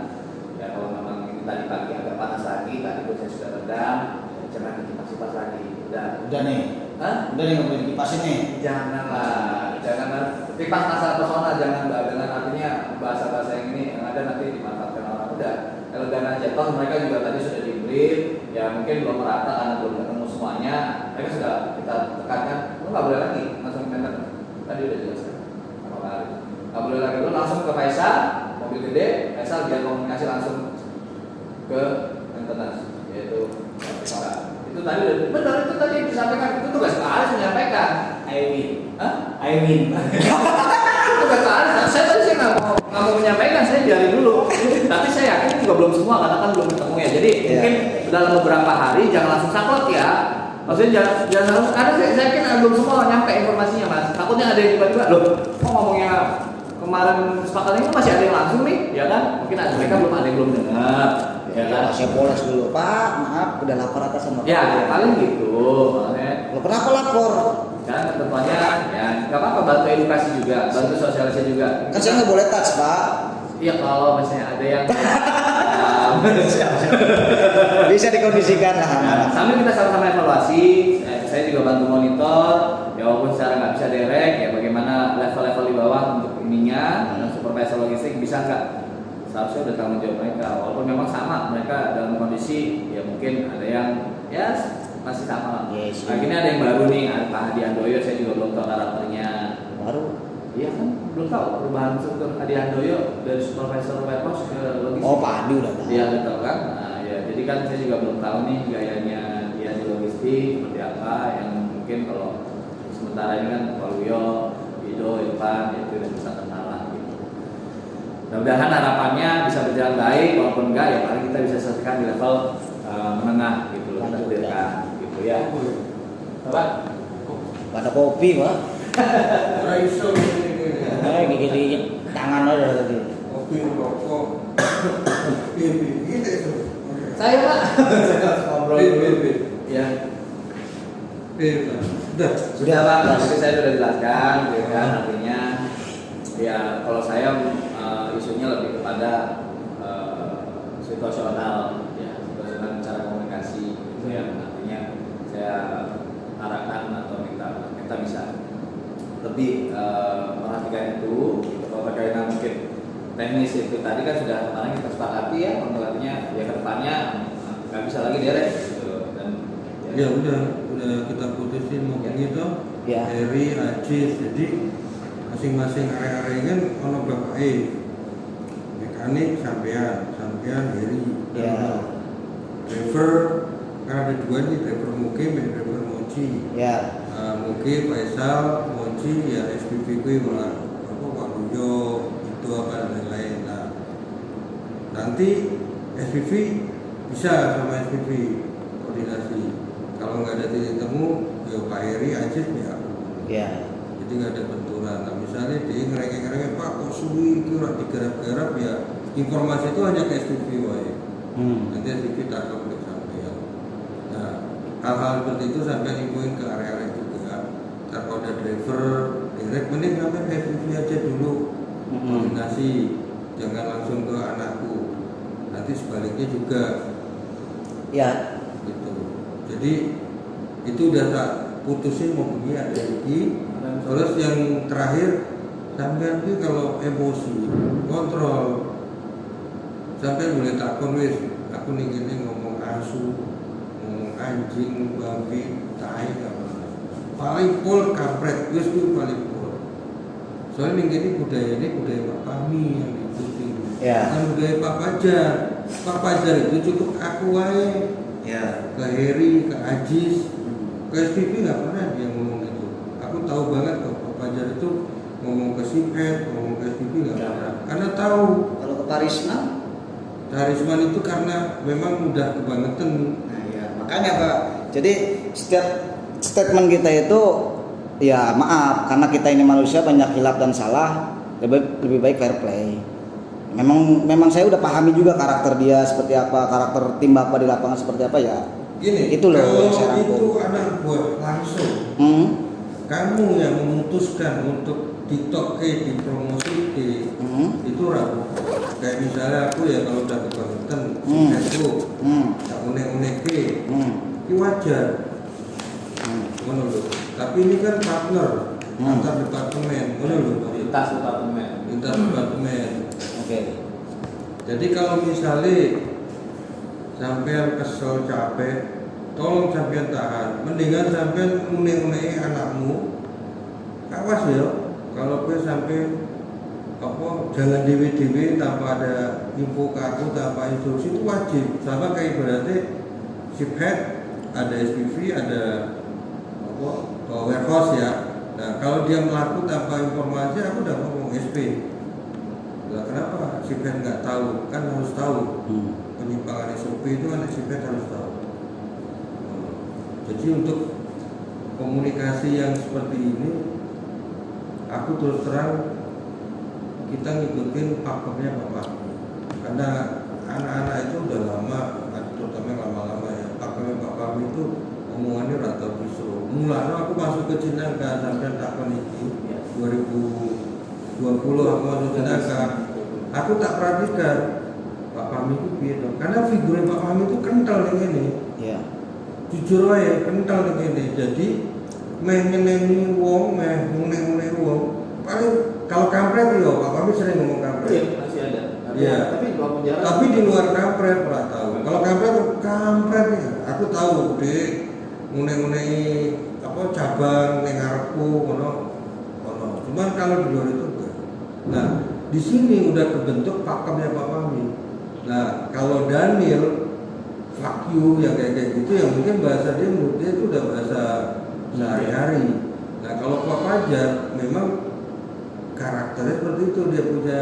Ya kalau memang ini tadi pagi agak panas lagi, tadi pun saya sudah redam, ya, jangan dikipas-kipas lagi. Udah nih. Hah? Udah nih nggak boleh dikipasin nih. Janganlah, janganlah. Kipas masalah personal jangan Mbak, dengan artinya bahasa-bahasa yang ini yang ada nanti dimanfaatkan orang. Udah, elegan aja. Toh mereka juga tadi sudah di brief, ya mungkin belum merata karena belum ketemu semuanya. Mereka sudah kita tekankan, lu nggak boleh lagi langsung maintenance. Tadi udah jelaskan. Nggak boleh lagi, lu langsung ke Faisal, mobil gede, Faisal biar komunikasi langsung ke maintenance, yaitu itu tadi udah benar, itu tadi yang disampaikan, itu tugas Pak Aris menyampaikan. I win. Hah? I win. Itu tugas Pak Aris. Saya tadi sih nggak mau menyampaikan, saya biarin dulu. Tapi saya yakin juga belum semua karena kan belum ketemu ya. Jadi mungkin dalam beberapa hari jangan langsung saklek ya. Maksudnya jangan langsung, karena saya yakin belum semua nyampe informasinya Mas. Takutnya ada yang tiba-tiba loh, kok ngomongnya kemarin sepakat ini masih ada yang langsung nih, ya kan? Mungkin ada mereka belum ada yang belum dengar. Ya kan? Saya poles dulu, Pak. Maaf, udah lapor atasan Bapak. Ya, paling gitu. Makanya Lo kenapa lapor? sekarang ketentuannya ya nggak apa-apa, bantu edukasi juga, bantu sosialisasi juga. Kan saya nggak boleh touch, Pak. Iya, kalau misalnya ada yang Bisa dikondisikan lah. nah, sambil kita sama-sama evaluasi, saya juga bantu monitor, ya walaupun secara nggak bisa direct, ya bagaimana level-level di bawah untuk ininya, supervisor logistik bisa nggak? Seharusnya udah tanggung jawab mereka, walaupun memang sama mereka dalam kondisi, ya mungkin ada yang ya masih sama. Yes, Nah, ini ada yang baru nih, ada Pak Hadi Handoyo, saya juga belum tahu karakternya. Baru. Iya kan, belum tahu perubahan struktur Hadi Handoyo dari supervisor warehouse ke logistik. Oh, Pak Adi udah tahu. Iya, udah tahu kan. Nah, ya, jadi kan saya juga belum tahu nih gayanya dia di logistik seperti apa, yang mungkin kalau sementara ini kan Pak Luyo, Ido, Irfan itu udah bisa kenalan gitu. Mudah-mudahan harapannya bisa berjalan baik, walaupun enggak ya paling kita bisa selesaikan di level menengah gitu loh, kita clearkan gitu ya. Bapak, Pada kopi, Pak. Raiso Gigit tangan aja tadi. kopi rokok gitu itu. saya Pak, saya harus ngobrol dulu. Ya, Udah. sudah Pak, tadi saya sudah jelaskan, gitu kan, artinya ya kalau saya isunya lebih kepada situasional, ya situasional cara komunikasi, gitu ya, artinya saya arahkan atau kita bisa lebih perhatikan itu. Kalau berkaitan mungkin teknis itu tadi kan sudah kemarin kita sepakati ya, untuk artinya ya kedepannya nggak bisa lagi direct gitu dan Ya udah kita putusin mau gitu. Ya. Heri, Ajis, jadi masing-masing area-area kan ono bapak mekanik sampean Heri. Ya. Driver kan ada dua nih, driver Mukim dan driver Mochi. Ya. Mukim, Faisal, Mochi, ya SPV gue malah apa Pak Luyo itu apa dan lain-lain. Nah, nanti SPV bisa sama SPV koordinasi. Kalau nggak ada titik temu, ya Pak Heri, Ajis ya. Ya. Jadi nggak ada benturan. Nah, misalnya dia ngerengek-ngerengek, Pak kok suwi itu rak digarap-garap ya. Informasi itu hanya ke SPV wae. Nanti SPV tangkap untuk sampean. Nah, hal-hal seperti itu sampai infoin ke area-area juga. Ntar kalau ada driver, direct mending sampai ke SPV aja dulu. Koordinasi, jangan langsung ke anakku. Nanti sebaliknya juga. Ya. Gitu. Jadi itu udah tak putusin mau begini ada lagi. Terus yang terakhir sampean itu kalau emosi kontrol, sampean boleh takon wis aku nih gini ngomong asu, ngomong anjing, babi, tai apa paling pol kampret wis itu paling pol. Soalnya nih budaya Pak kami yang diikuti. Ya. Kan budaya Pak Pajar itu cukup aku aja. Ya. Ke Heri, ke Ajis, ke SPV nggak pernah dia ngomong gitu. Aku tahu banget kok Pak Pajar itu ngomong ke Sipet, ngomong ke SPV nggak pernah. Karena tahu. Kalau ke Parisma? Karisman itu karena memang udah kebangetan. Nah, ya. Makanya Pak. Jadi setiap statement kita itu ya maaf karena kita ini manusia banyak hilaf dan salah, lebih baik fair play. Memang saya udah pahami juga karakter dia seperti apa, karakter tim Bapak di lapangan seperti apa ya. Gini, itu loh yang saya kalau rangkum. itu anak buah langsung, kamu yang memutuskan untuk ditoke, dipromosi, itu ragu. Kayak misalnya aku ya kalau udah kebangetan, itu, tak unek-unek itu wajar. Menurut. Tapi ini kan partner antar departemen, menurut. lintas departemen. Oke. Jadi kalau misalnya sampean kesel capek, tolong sampean tahan. Mendingan sampean unek-unek anakmu. Awas ya, kalau gue sampai jalan dewe-dewe tanpa ada info ke aku, tanpa instruksi itu wajib. Sama kayak berarti ship head, ada SPV, ada warehouse ya. Nah kalau dia melakukan tanpa informasi, aku udah ngomong SP. Nah, kenapa ship head nggak tahu? Kan harus tahu. Penyimpangan SOP itu kan ship head harus tahu. Jadi untuk komunikasi yang seperti ini, aku terus terang kita ngikutin pakemnya Bapak. Karena anak-anak itu udah lama, terutama lama-lama ya. Pakemnya Bapak itu omongannya rata pisau. Mulanya aku masuk ke Cinangka sampai takon iki 2020 aku masuk Cinangka. Aku tak perhatikan Pak Fahmi itu piye to. Karena figurnya Pak Fahmi itu kental ning ngene. Iya. Jujur wae kental ning ngene. Jadi meh nyeneni wong, meh ngene-ngene wong. Paling kalau kampret yo Pak Fahmi sering ngomong kampret. Iya, masih ada. Iya. Tapi di luar penjara. Tapi di luar kampret pernah tahu. Kalau kampret ya, aku tahu deh ngune-ngune apa cabang ning ngarepku ngono. Cuman kalau di luar itu enggak. Nah, di sini udah kebentuk pakemnya Pak Fahmi. Nah, kalau Daniel fuck you yang kayak gitu yang mungkin bahasa dia menurut dia itu udah bahasa sehari-hari. Nah, kalau Pak Fajar memang karakternya seperti itu, dia punya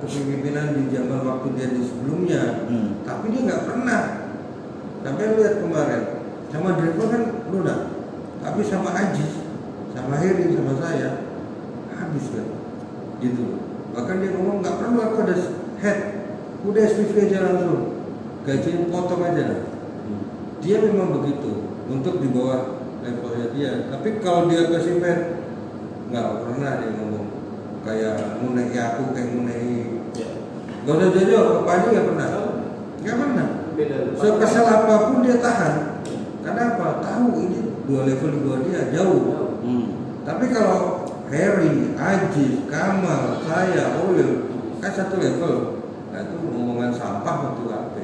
kepemimpinan di zaman waktu dia di sebelumnya. Tapi dia nggak pernah. Sampai lihat kemarin sama driver kan lunak, tapi sama Ajis, sama Heri, sama saya habis kan, gitu. Bahkan dia ngomong nggak perlu aku ada head, udah SPV aja langsung, gajinya potong aja lah. Dia memang begitu untuk di bawah levelnya dia. Tapi kalau dia kasih head, nggak pernah dia ngomong kayak mengenai aku kayak mengenai. Gak usah jauh, Pak Adi nggak pernah. Nggak pernah. Sekesal apapun dia tahan. Karena apa? Tahu ini dua level di bawah dia jauh. Tapi kalau Harry, Ajis, Kamal, saya, Olil kan satu level. Nah itu omongan sampah waktu apa?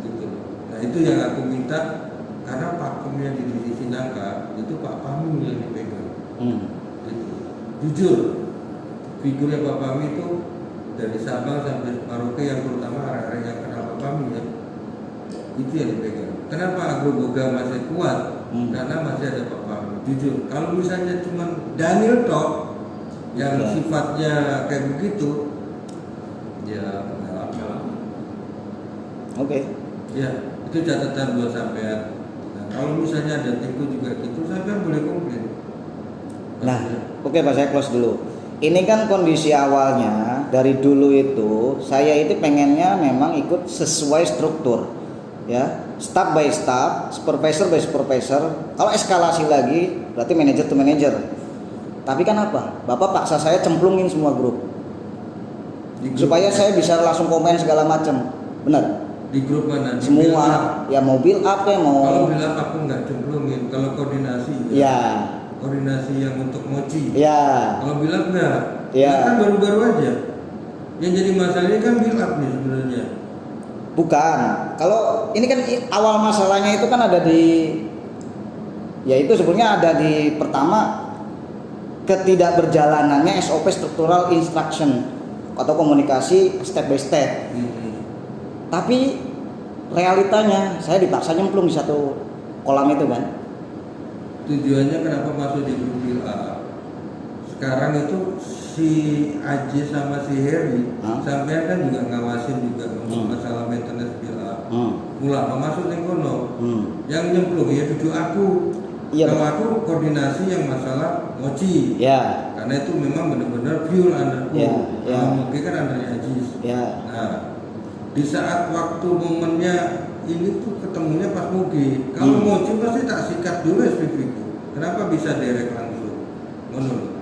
Gitu. Nah itu yang aku minta karena pakemnya di divisi Nangka itu Pak Fahmi yang dipegang. Gitu. Jujur, figurnya Pak Fahmi itu dari Sabang sampai Maroke yang terutama area yang kenal Pak Fahmi ya, itu yang dipegang. Kenapa Agroboga masih kuat? Karena masih ada Pak Fahmi. Jujur, kalau misalnya cuma Daniel Tok yang sifatnya kayak begitu, ya Oke. ya itu catatan buat sampean. Nah, kalau misalnya ada timku juga gitu, sampean boleh komplain. Nah, oke Pak, saya close dulu. Ini kan kondisi awalnya dari dulu itu saya itu pengennya memang ikut sesuai struktur, ya, staff by staff, supervisor by supervisor. Kalau eskalasi lagi berarti manager to manager. Tapi kan apa? Bapak paksa saya cemplungin semua grup supaya saya bisa langsung komen segala macam. Benar? Di grup mana? Di Semua, build up. ya mau build up ya mau. Kalau bilang aku nggak cemplungin, kalau koordinasi Ya. Koordinasi yang untuk mochi. Ya. Kalau bilang enggak, Ya. kan baru-baru aja. Yang jadi masalahnya kan build up nih sebenarnya. Bukan. Kalau ini kan awal masalahnya itu kan ada di, ya itu sebenarnya ada di pertama ketidakberjalanannya SOP struktural instruction atau komunikasi step by step. Tapi realitanya saya dipaksa nyemplung di satu kolam itu kan. Tujuannya kenapa masuk di grup build up? Sekarang itu si Aji sama si Heri sampean kan juga ngawasin juga untuk masalah maintenance build up. Mulai masuk ning kono. Yang nyemplung ya duduk aku. Iya, kalau aku koordinasi yang masalah mochi. Ya. Karena itu memang benar-benar fuel underku. Ya, ya. Mungkin kan undernya Ajis. Ya. Nah, di saat waktu momennya ini tuh ketemunya pas Mugi. Kalau Mochi pasti tak sikat dulu SPV ku. Kenapa bisa direct langsung? Menurut.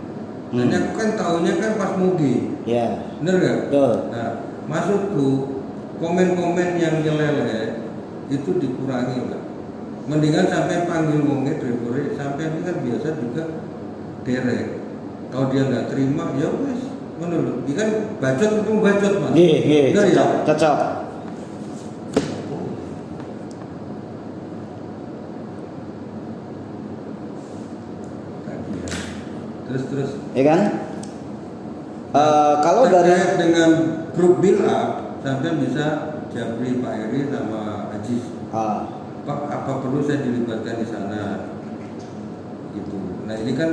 Dan aku kan tahunya kan pas Mugi. Ya. Bener gak? Betul. Nah, maksudku komen-komen yang nyelele itu dikurangi lah. Mendingan sampai panggil wongnya driver sampai ini kan biasa juga direct. Kalau dia nggak terima ya wes menurut. Dia kan bacot itu bacot mas. Iya, cocok. Terus. Ya kan? Kalau Terkait dari dengan grup build up sampai bisa Japri, Pak Eri sama Ajis. Pak, apa perlu saya dilibatkan di sana? Gitu. Nah ini kan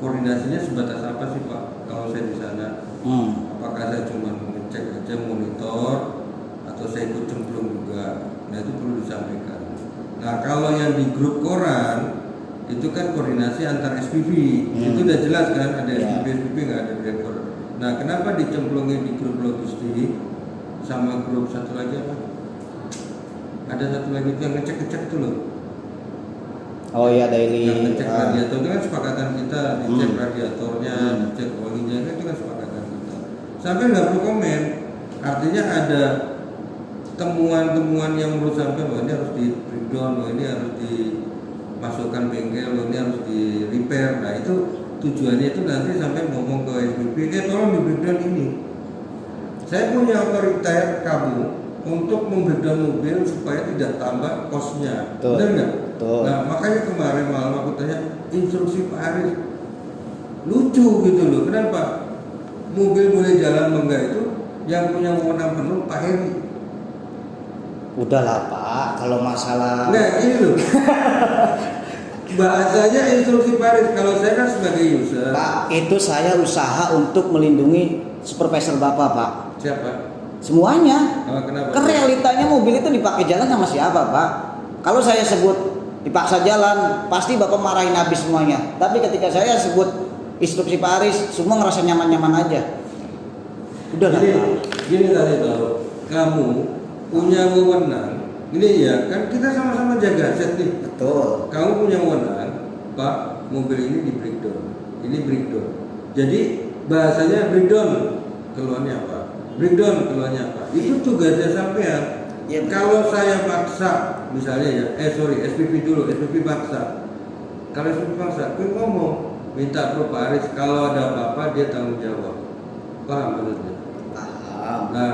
koordinasinya sebatas apa sih Pak? Kalau saya di sana, apakah saya cuma ngecek aja monitor atau saya ikut cemplung juga? Nah itu perlu disampaikan. Nah kalau yang di grup koran itu kan koordinasi antar SPV, itu udah jelas kan ada SPV nggak ada driver. Nah kenapa dicemplungin di grup logistik sama grup satu lagi apa? Ada satu lagi yang ngecek itu loh. Oh iya daily. Yang ngecek radiator itu kan sepakatan kita, dicek Hmm. radiatornya, dicek olinya itu kan sepakatan kita. Sampai nggak perlu komen, artinya ada temuan-temuan yang menurut sampai bahwa ini harus di breakdown, bahwa ini harus dimasukkan bengkel, bahwa ini harus di repair. Nah itu tujuannya itu nanti sampai ngomong ke SPP, tolong di breakdown ini. Saya punya otoritas kamu untuk membreakdown mobil supaya tidak tambah kosnya, Betul. benar nggak? Betul. Nah makanya kemarin malam aku tanya instruksi Pak Aris lucu gitu loh, kenapa mobil boleh jalan enggak itu yang punya wewenang penuh Pak Heri. Udahlah Pak, kalau masalah Nah ini loh bahasanya instruksi Pak Aris, kalau saya kan sebagai user. Pak, itu saya usaha untuk melindungi supervisor Bapak Pak. Siapa? Semuanya. Kenapa? Ke realitanya mobil itu dipakai jalan sama siapa Pak? Kalau saya sebut dipaksa jalan, pasti Bapak marahin habis semuanya. Tapi ketika saya sebut instruksi Pak Aris, semua ngerasa nyaman-nyaman aja. Udahlah Pak. Gini tadi tahu, kamu punya wewenang. Ini ya kan kita sama-sama jaga aset nih. Betul. Kamu punya wewenang, Pak, mobil ini di breakdown, ini breakdown. Jadi bahasanya breakdown, keluarnya apa? Breakdown, keluarnya apa? Itu tugasnya sampean. Ya, Kalau saya maksa, misalnya ya, SPP dulu, SPP maksa. Kalau SPP maksa, gue ngomong, minta Pro Pak Aris, kalau ada apa-apa dia tanggung jawab. Paham maksudnya? paham. Nah,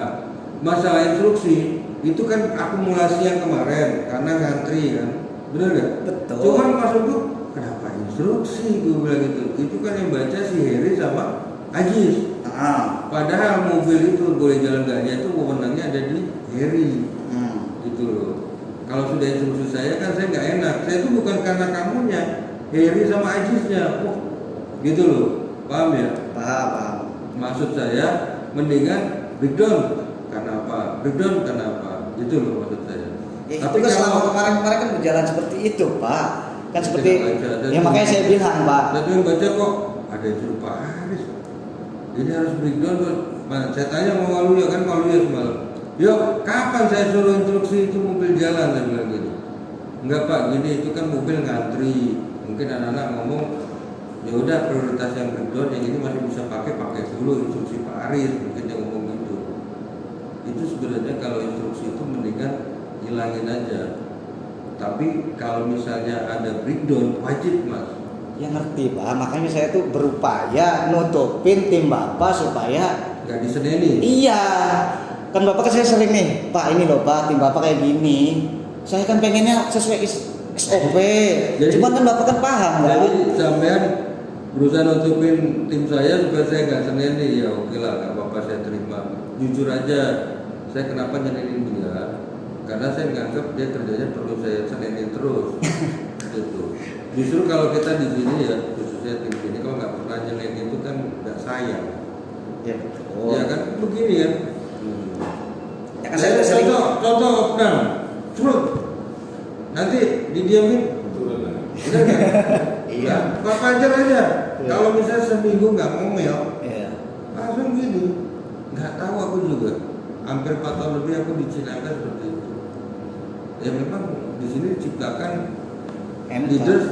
masalah instruksi itu kan akumulasi yang kemarin karena ngantri kan, bener nggak? Betul. Cuman maksudku kenapa instruksi gue bilang gitu? Itu kan yang baca si Heri sama Ajis. Padahal mobil itu boleh jalan enggaknya itu wewenangnya ada di Heri, gitu loh. Kalau sudah instruksi saya kan saya nggak enak. Saya itu bukan karena kamunya, Heri sama Ajisnya, gitu loh. Paham ya? Paham. Maksud saya mendingan breakdown karena apa? Breakdown karena apa? Gitu loh maksud saya. Ya, itu kan selama kemarin kan berjalan seperti itu Pak. Kan seperti ya makanya saya bilang Pak. Tapi yang baca kok ada instruksi Pak Aris. Ini harus breakdown. Saya tanya mau Waluya kan Waluya semalam. Yuk, kapan saya suruh instruksi itu mobil jalan? Saya bilang gitu. Enggak Pak, gini itu kan mobil ngantri. Mungkin anak-anak ngomong ya udah prioritas yang breakdown, yang ini masih bisa pakai dulu instruksi Pak Aris, mungkin yang ngomong gitu. Itu sebenarnya kalau instruksi itu mendingan hilangin aja. Tapi kalau misalnya ada breakdown wajib Mas. Ya ngerti Pak, makanya saya tuh berupaya nutupin tim Bapak supaya Nggak diseneni. iya. Kan Bapak kan saya sering nih, Pak ini loh Pak, tim Bapak kayak gini. Saya kan pengennya sesuai SOP. Cuman kan Bapak kan paham Pak. Jadi sampean berusaha nutupin tim saya supaya saya nggak seneni, ya oke lah, nggak apa-apa saya terima. Jujur aja, saya kenapa nyenenin dia? Karena saya nganggap dia kerjanya perlu saya senenin terus. Gitu. Justru kalau kita di sini ya, khususnya tim sini kalau nggak pernah nyenenin itu kan nggak sayang. Ya betul. Ya kan begini kan. Ya kan saya sering Contoh kan, surut. Nanti didiamin. Bener nggak? Iya. Pak Pajar aja. Iya. Kalau misalnya seminggu nggak ngomel, Iya. langsung gini. Nggak tahu aku juga. Hampir 4 tahun lebih aku di Cinangka seperti itu. Ya memang di sini diciptakan leaders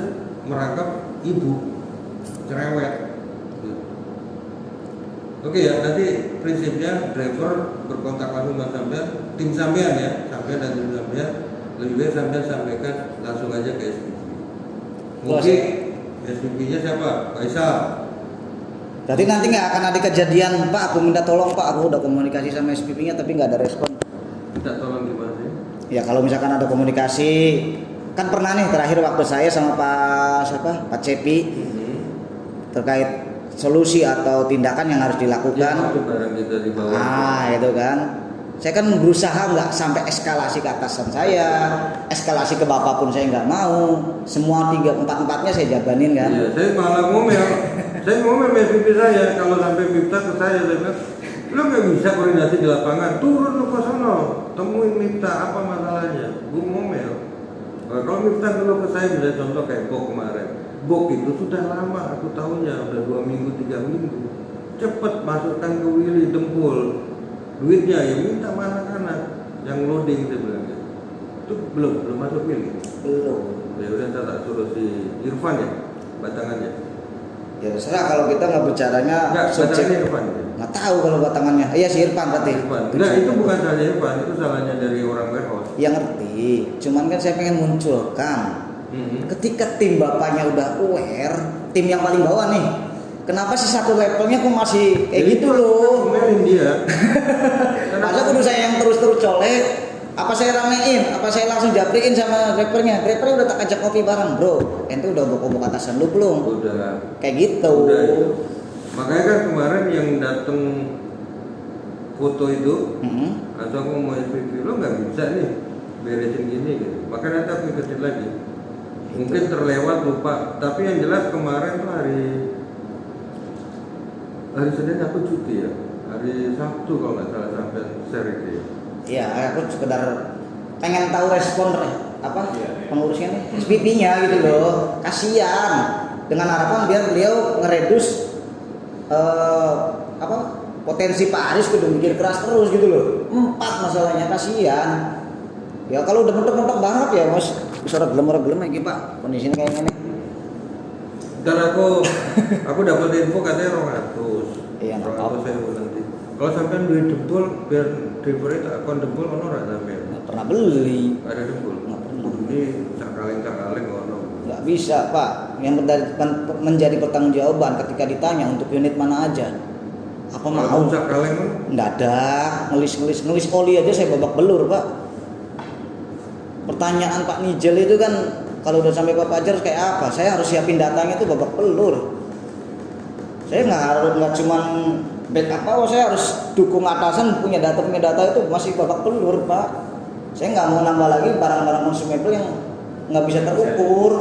merangkap ibu cerewet. Oke ya, nanti prinsipnya driver berkontak langsung dengan sampean, tim sampean ya, sampean dan tim sampean. Lebih baik sampean sampaikan langsung aja ke SPP. Mungkin SPP-nya siapa? Faisal. Jadi nanti nggak akan ada kejadian Pak, aku minta tolong Pak, aku udah komunikasi sama SPP-nya tapi nggak ada respon. Minta tolong gimana sih? Ya kalau misalkan ada komunikasi, kan pernah nih terakhir waktu saya sama Pak Cepi terkait solusi atau tindakan yang harus dilakukan. Ya, barang kita di bawah. Itu kan. Saya kan berusaha nggak sampai eskalasi ke atasan saya, eskalasi ke bapak pun saya nggak mau. Semua 3-4-4-nya saya jabanin kan. Iya, saya malah ngomel. Saya ngomel sama SPP saya kalau sampai Miftah ke saya bilang, lo nggak bisa koordinasi di lapangan, turun lo ke sono, temuin Miftah apa masalahnya. Gue ngomel. Kalau Miftah dulu ke saya, misalnya contoh kayak Bok kemarin, Bok itu sudah lama, aku tahunya udah 2 minggu 3 minggu. Cepet masukkan ke Willy Dempul. Duitnya ya minta sama anak-anak yang loading saya bilang gitu. Itu belum masuk Willy. Belum. ya udah saya tak suruh si Irfan ya batangannya. Ya terserah kalau kita nggak bicaranya Enggak, subjek. batangannya Irfan ya. Nggak tahu kalau batangannya. Iya si Irfan berarti. Irfan. Enggak, itu bukan salahnya Irfan, itu salahnya dari orang warehouse. Ya ngerti. Cuman kan saya pengen munculkan. Ketika tim bapaknya udah aware, tim yang paling bawah nih, kenapa sih satu levelnya kok masih kayak gitu loh? Ngomelin dia. Masa kudu saya yang terus-terus colek? Apa saya ramein? Apa saya langsung japriin sama drivernya? Drivernya udah tak ajak kopi bareng, bro. Ente udah obok-obok atasan lu belum? Udah. Kayak gitu. Udah itu. Makanya kan kemarin yang datang foto itu, atau aku mau SPV lo nggak bisa nih beresin gini gitu. Makanya nanti aku ikutin lagi. Mungkin terlewat lupa. Tapi yang jelas kemarin tuh hari Senin aku cuti ya. Hari Sabtu kalau nggak salah sampai share itu. Ya. Iya, aku sekedar pengen tahu respon Iya. pengurusnya nih, SPP-nya gitu loh. Kasihan. Dengan harapan biar beliau ngeredus potensi Pak Aris kudu mikir keras terus gitu loh. 4 masalahnya kasihan. Ya kalau udah mentok-mentok banget ya Mas, bisa gelem-gelem lagi Pak. Kondisinya kayak gini. Dan aku dapat info katanya 200. Iya, 200 saya nanti. Kalau sampean duit dempul biar delivery tak kon dempul ono ora sampean. Nggak pernah beli. Ada dempul. Nggak pernah. Ini cakaling ono. Nggak bisa Pak. Yang menjadi pertanggungjawaban ketika ditanya untuk unit mana aja. Apa mau? Cakaling Nggak ada. Ngelis oli aja saya babak belur Pak. Pertanyaan Pak Nigel itu kan kalau udah sampai Pak Fajar kayak apa? Saya harus siapin datanya itu babak belur. Saya nggak cuman backup apa, saya harus dukung atasan punya data itu masih babak belur Pak. Saya nggak mau nambah lagi barang-barang consumable yang nggak bisa terukur.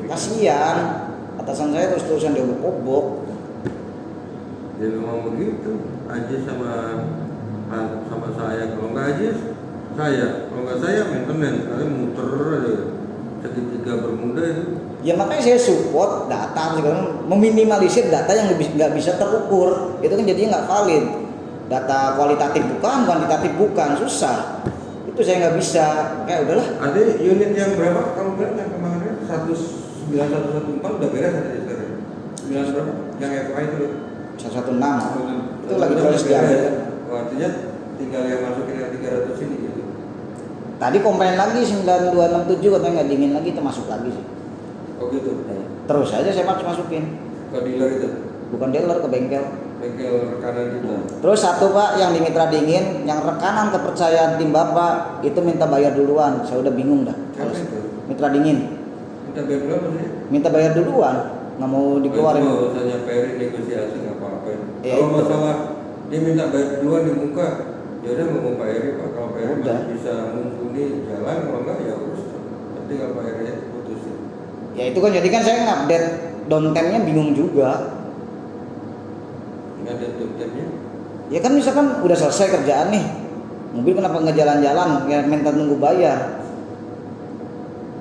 Kasihan atasan saya terus-terusan diobok-obok. Ya memang begitu. Aji sama saya. Kalau nggak Aji saya, kalau nggak saya maintenance. Saya muter aja. Segitiga bermuda itu. Ya makanya saya support data sekarang meminimalisir data yang nggak bisa terukur. Itu kan jadinya nggak valid. Data kualitatif bukan, kuantitatif bukan, susah. Itu saya nggak bisa. Kayak udahlah. Ada unit yang berapa? Kamu bilang yang kemarin 19114 udah beres ada di sekarang. 9 berapa? Yang FI itu. 116. Itu lagi proses diambil. Oh, artinya tinggal yang masukin yang 300 ini gitu. Tadi komplain lagi 9267 katanya nggak dingin lagi, itu masuk lagi sih. Oh gitu. Terus aja saya masukin. Ke dealer itu. Bukan dealer, ke bengkel. Bengkel rekanan kita. Terus satu Pak yang di Mitra Dingin, yang rekanan kepercayaan tim Bapak itu minta bayar duluan. Saya udah bingung dah. Siapa itu? Mitra Dingin Minta bayar berapa sih? minta bayar duluan, nggak mau dikeluarin. Kalau usahanya Peri negosiasi nggak apa-apa. Ya, Kalau itu. masalah dia minta bayar duluan di muka, ya udah ngomong Pak Eri Pak. Kalau Pak Eri Udah. masih bisa mumpuni jalan, kalau enggak ya urus. Tapi kalau Pak Eri putusin. Ya itu kan jadi kan saya ngupdate downtime-nya bingung juga. Nggak ada tutupannya. Ya kan misalkan udah selesai kerjaan nih, mobil kenapa nggak jalan-jalan? Ya minta nunggu bayar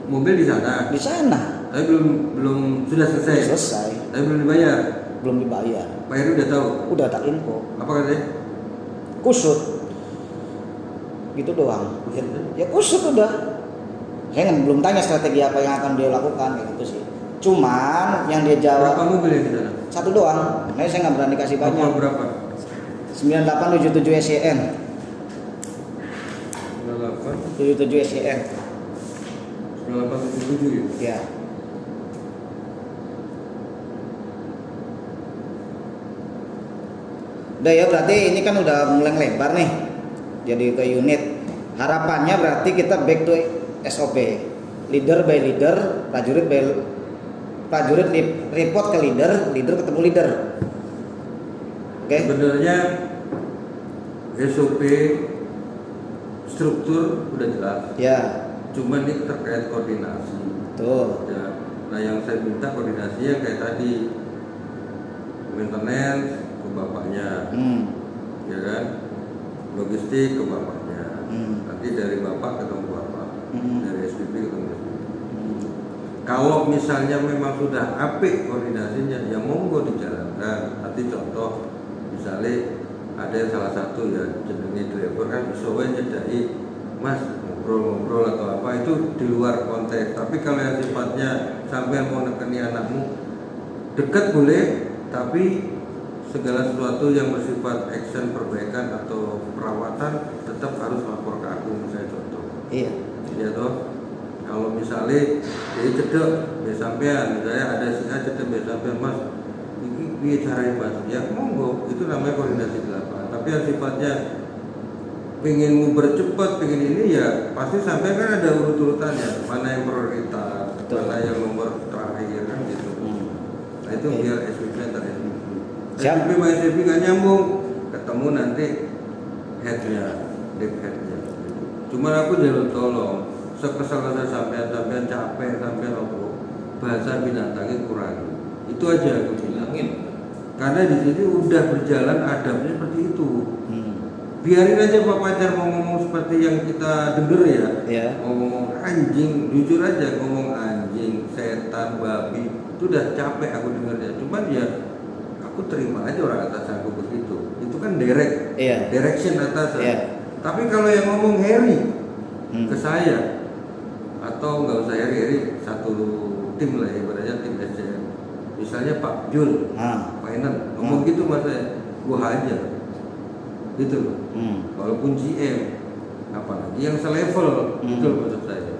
Mobil di sana, di sana. tapi belum sudah selesai. Selesai, Tapi belum dibayar. belum dibayar. Pak Eri udah tahu. Udah tak info, Apa katanya? kusut, gitu doang. Ya kusut udah. Saya belum tanya strategi apa yang akan dia lakukan kayak gitu sih. Cuman yang dia Berapa jawab mobil yang di sana? satu doang. Makanya saya nggak berani kasih Total banyak. berapa? 9877 SEN, 98, 77 SEN. 9877 ya. Ya. Udah ya berarti ini kan udah mulai lebar nih. Jadi ke unit. Harapannya berarti kita back to SOP. Leader by leader, prajurit report ke leader, leader ketemu leader. Oke. Sebenarnya SOP struktur udah jelas. Ya, Cuma ini terkait koordinasi. tuh. Ya. Nah yang saya minta koordinasinya kayak tadi maintenance ke bapaknya, ya kan, logistik ke bapaknya. Nanti dari bapak ketemu bapak, dari SPP ketemu SPP. Kalau misalnya memang sudah apik koordinasinya, ya monggo dijalankan. Nanti contoh, misalnya ada salah satu ya jenenge driver kan iso wae nyedaki, Mas, ngobrol-ngobrol atau apa itu di luar konteks. Tapi kalau yang sifatnya sampai mau nekeni anakmu dekat boleh, tapi segala sesuatu yang bersifat action perbaikan atau perawatan tetap harus lapor ke aku, misalnya contoh. Iya. Ya toh. Kalau misalnya dia cedek, dia sampean, misalnya ada si A cedek, dia sampean, mas, ini caranya mas, ya monggo, itu namanya koordinasi di lapangan. Tapi yang sifatnya pengen nguber cepat, pengen ini ya pasti sampai kan ada urut-urutannya, mana yang prioritas, Betul. mana yang nomor terakhir kan gitu. Nah itu Oke. biar SPP antar SPP. Siap. SPP sama SPP nggak nyambung, ketemu nanti headnya, deep headnya. Cuman aku jalur tolong, sekesal-kesal sampean capek, sampean apa, bahasa binatangnya kurang. Itu aja aku bilang. Karena di sini udah berjalan adabnya seperti itu. Biarin aja Pak Pajar mau ngomong seperti yang kita denger ya. Iya. Ngomong anjing, jujur aja ngomong anjing, setan, babi, itu udah capek aku dengernya. Cuman ya aku terima aja orang atas aku begitu. Itu kan direct, Iya. direction atasan. Iya. Tapi kalau yang ngomong Harry Hmm. ke saya atau nggak usah Harry, satu tim lah ibaratnya tim SCM. Misalnya Pak Jul, Pak Enan ngomong gitu mas saya, gua hajar. Gitu loh. Walaupun GM, apalagi yang selevel, itu loh maksud saya.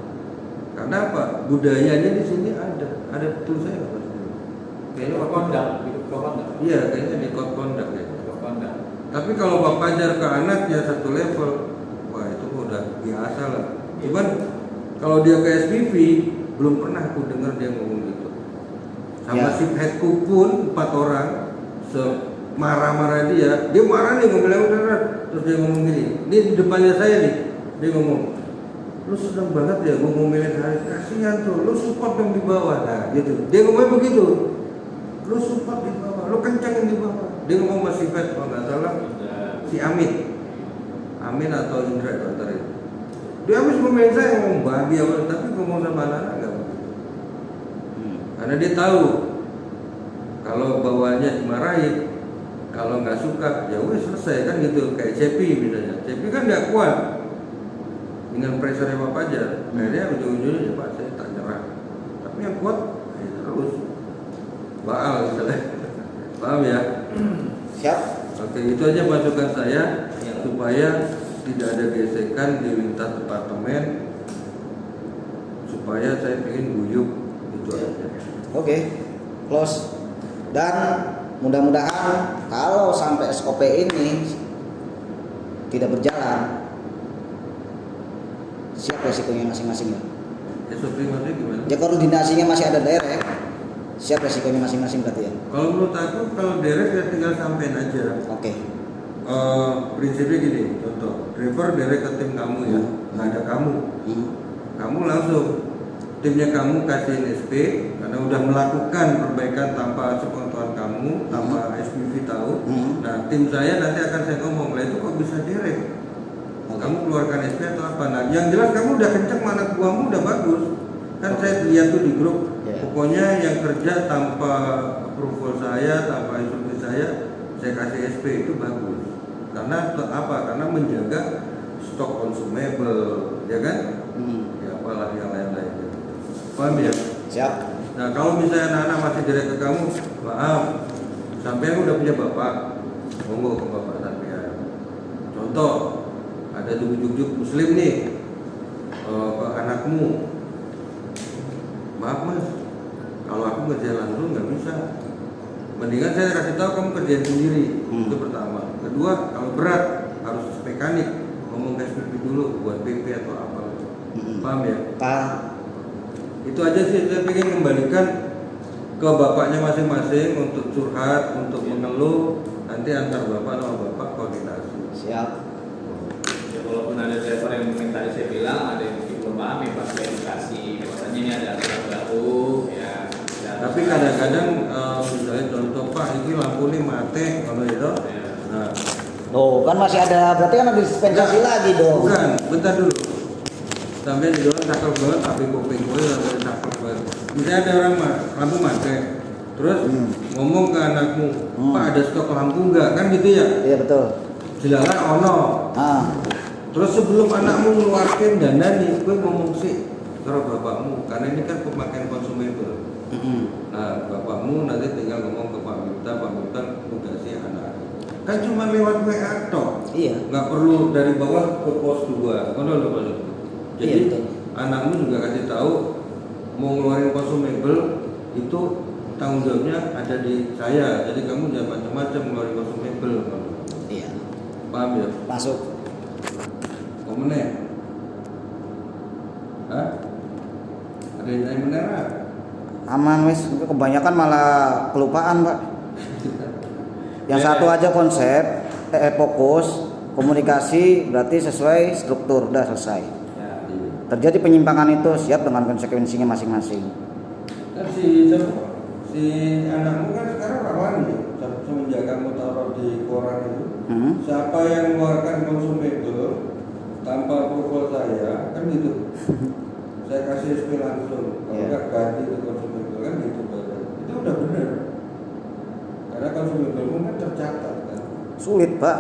Karena apa? Budayanya di sini ada betul saya nggak pasti. Kayaknya iya, kayaknya di code conduct ya. Tapi kalau Pak Pajar ke anaknya satu level, wah itu udah biasa lah. Cuman kalau dia ke SPV, belum pernah aku dengar dia ngomong gitu. Sama Ya. si headku pun 4 orang, marah-marah dia marah nih ngomong terus dia ngomong gini, ini di depannya saya nih, dia ngomong, lu seneng banget ya gue ngomelin Haris, kasihan tuh, lu support yang di bawah, nah gitu, dia ngomong begitu, lu support di bawah, lu kencang yang di bawah, dia ngomong masih Fed kalau nggak salah, si Amin atau Indra itu antara itu, dia habis ngomelin saya ngomong babi apa, tapi ngomong sama anak-anak nggak begitu, karena dia tahu kalau bawahnya dimarahin. Kalau nggak suka, ya wes selesai kan gitu. Kayak Cepi misalnya, Cepi kan nggak kuat dengan pressure Pak Pajar. Akhirnya ujung-ujungnya ya Pak saya tak nyerah. Tapi yang kuat, ya terus baal misalnya. Paham ya? Siap. Oke, itu aja masukan saya supaya tidak ada gesekan di lintas departemen, supaya saya ingin guyup itu aja. Oke. Close. Dan mudah-mudahan kalau sampai SOP ini tidak berjalan, siap resikonya masing-masing ya. SOP maksudnya gimana? Ya koordinasinya masih ada direct, siap resikonya masing-masing berarti ya. Kalau menurut aku kalau direct ya tinggal sampein aja. Oke. Prinsipnya gini, contoh driver direct ke tim kamu ya, nggak ada kamu, kamu langsung timnya kamu kasihin SP karena udah melakukan perbaikan tanpa sepengetahuan kamu, tanpa SPV tahu. Nah tim saya nanti akan saya ngomong, lah itu kok bisa direct? Kamu keluarkan SP atau apa? Nah yang jelas kamu udah kenceng, anak buahmu udah bagus. Kan saya lihat tuh di grup, pokoknya yang kerja tanpa approval saya, tanpa instruksi saya kasih SP itu bagus. Karena apa? Karena menjaga stok consumable, ya kan? Ya apalah yang lain-lain. Paham ya? Siap. Nah kalau misalnya anak-anak masih direct ke kamu, maaf, sampean udah punya bapak, monggo ke bapak sampean. Contoh, ada jujuk-jujuk muslim nih, ke anakmu, maaf mas, kalau aku ngerjain langsung nggak bisa. Mendingan saya kasih tahu kamu kerjain sendiri. Itu pertama. Kedua, kalau berat harus mekanik, ngomong ke SPP dulu buat PP atau apa. Paham ya? Pak. Itu aja sih, saya ingin kembalikan ke bapaknya masing-masing untuk curhat, untuk mengeluh, nanti antar bapak sama bapak koordinasi. Siap. Ya, walaupun ada driver yang mungkin tadi saya bilang ada yang mungkin belum paham ya pas edukasi, bahwasanya ini ada aturan baru ya. Tapi kadang-kadang misalnya contoh Pak, ini lampu ini mati kalau itu. Nah, Oh, kan masih ada, berarti kan ada dispensasi lagi dong. bukan, bentar dulu. Sampai di luar cakep banget, tapi kuping gue sampai cakep banget. Misalnya ada orang lampu mati, terus ngomong ke anakmu, Pak ada stok lampu enggak? Kan gitu ya? Iya betul. Jelaslah ono. Terus sebelum anakmu ngeluarkan dana nih, gue ngomong sih karo bapakmu, karena ini kan pemakaian konsumable. Nah, bapakmu nanti tinggal ngomong ke Pak Miftah tugasi anak. Kan cuma lewat WA tok. Iya. Nggak perlu dari bawah ke pos 2. Kono lho Pak. Jadi Iya, betul. anakmu juga kasih tahu mau ngeluarin consumable itu tanggung jawabnya ada di saya. Jadi kamu jangan macam-macam ngeluarin consumable. Iya. Paham ya? Masuk. Komennya? Hah? Ada yang benar? Aman wis, kebanyakan malah kelupaan, Pak. Yang satu aja konsep, fokus, komunikasi berarti sesuai struktur, udah selesai. Ya. Terjadi penyimpangan itu siap dengan konsekuensinya masing-masing. Kan si anakmu kan sekarang rawan nih, semenjak kamu taruh di koran itu. Siapa yang mengeluarkan consumable tanpa approval saya, kan gitu. Saya kasih SP langsung, kalau Iya. nggak ganti itu consumable kan gitu. Itu udah benar. Karena consumable kan tercatat kan, Sulit, Pak.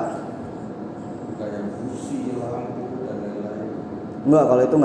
kayak busi, lampu dan lain-lain. Enggak, kalau itu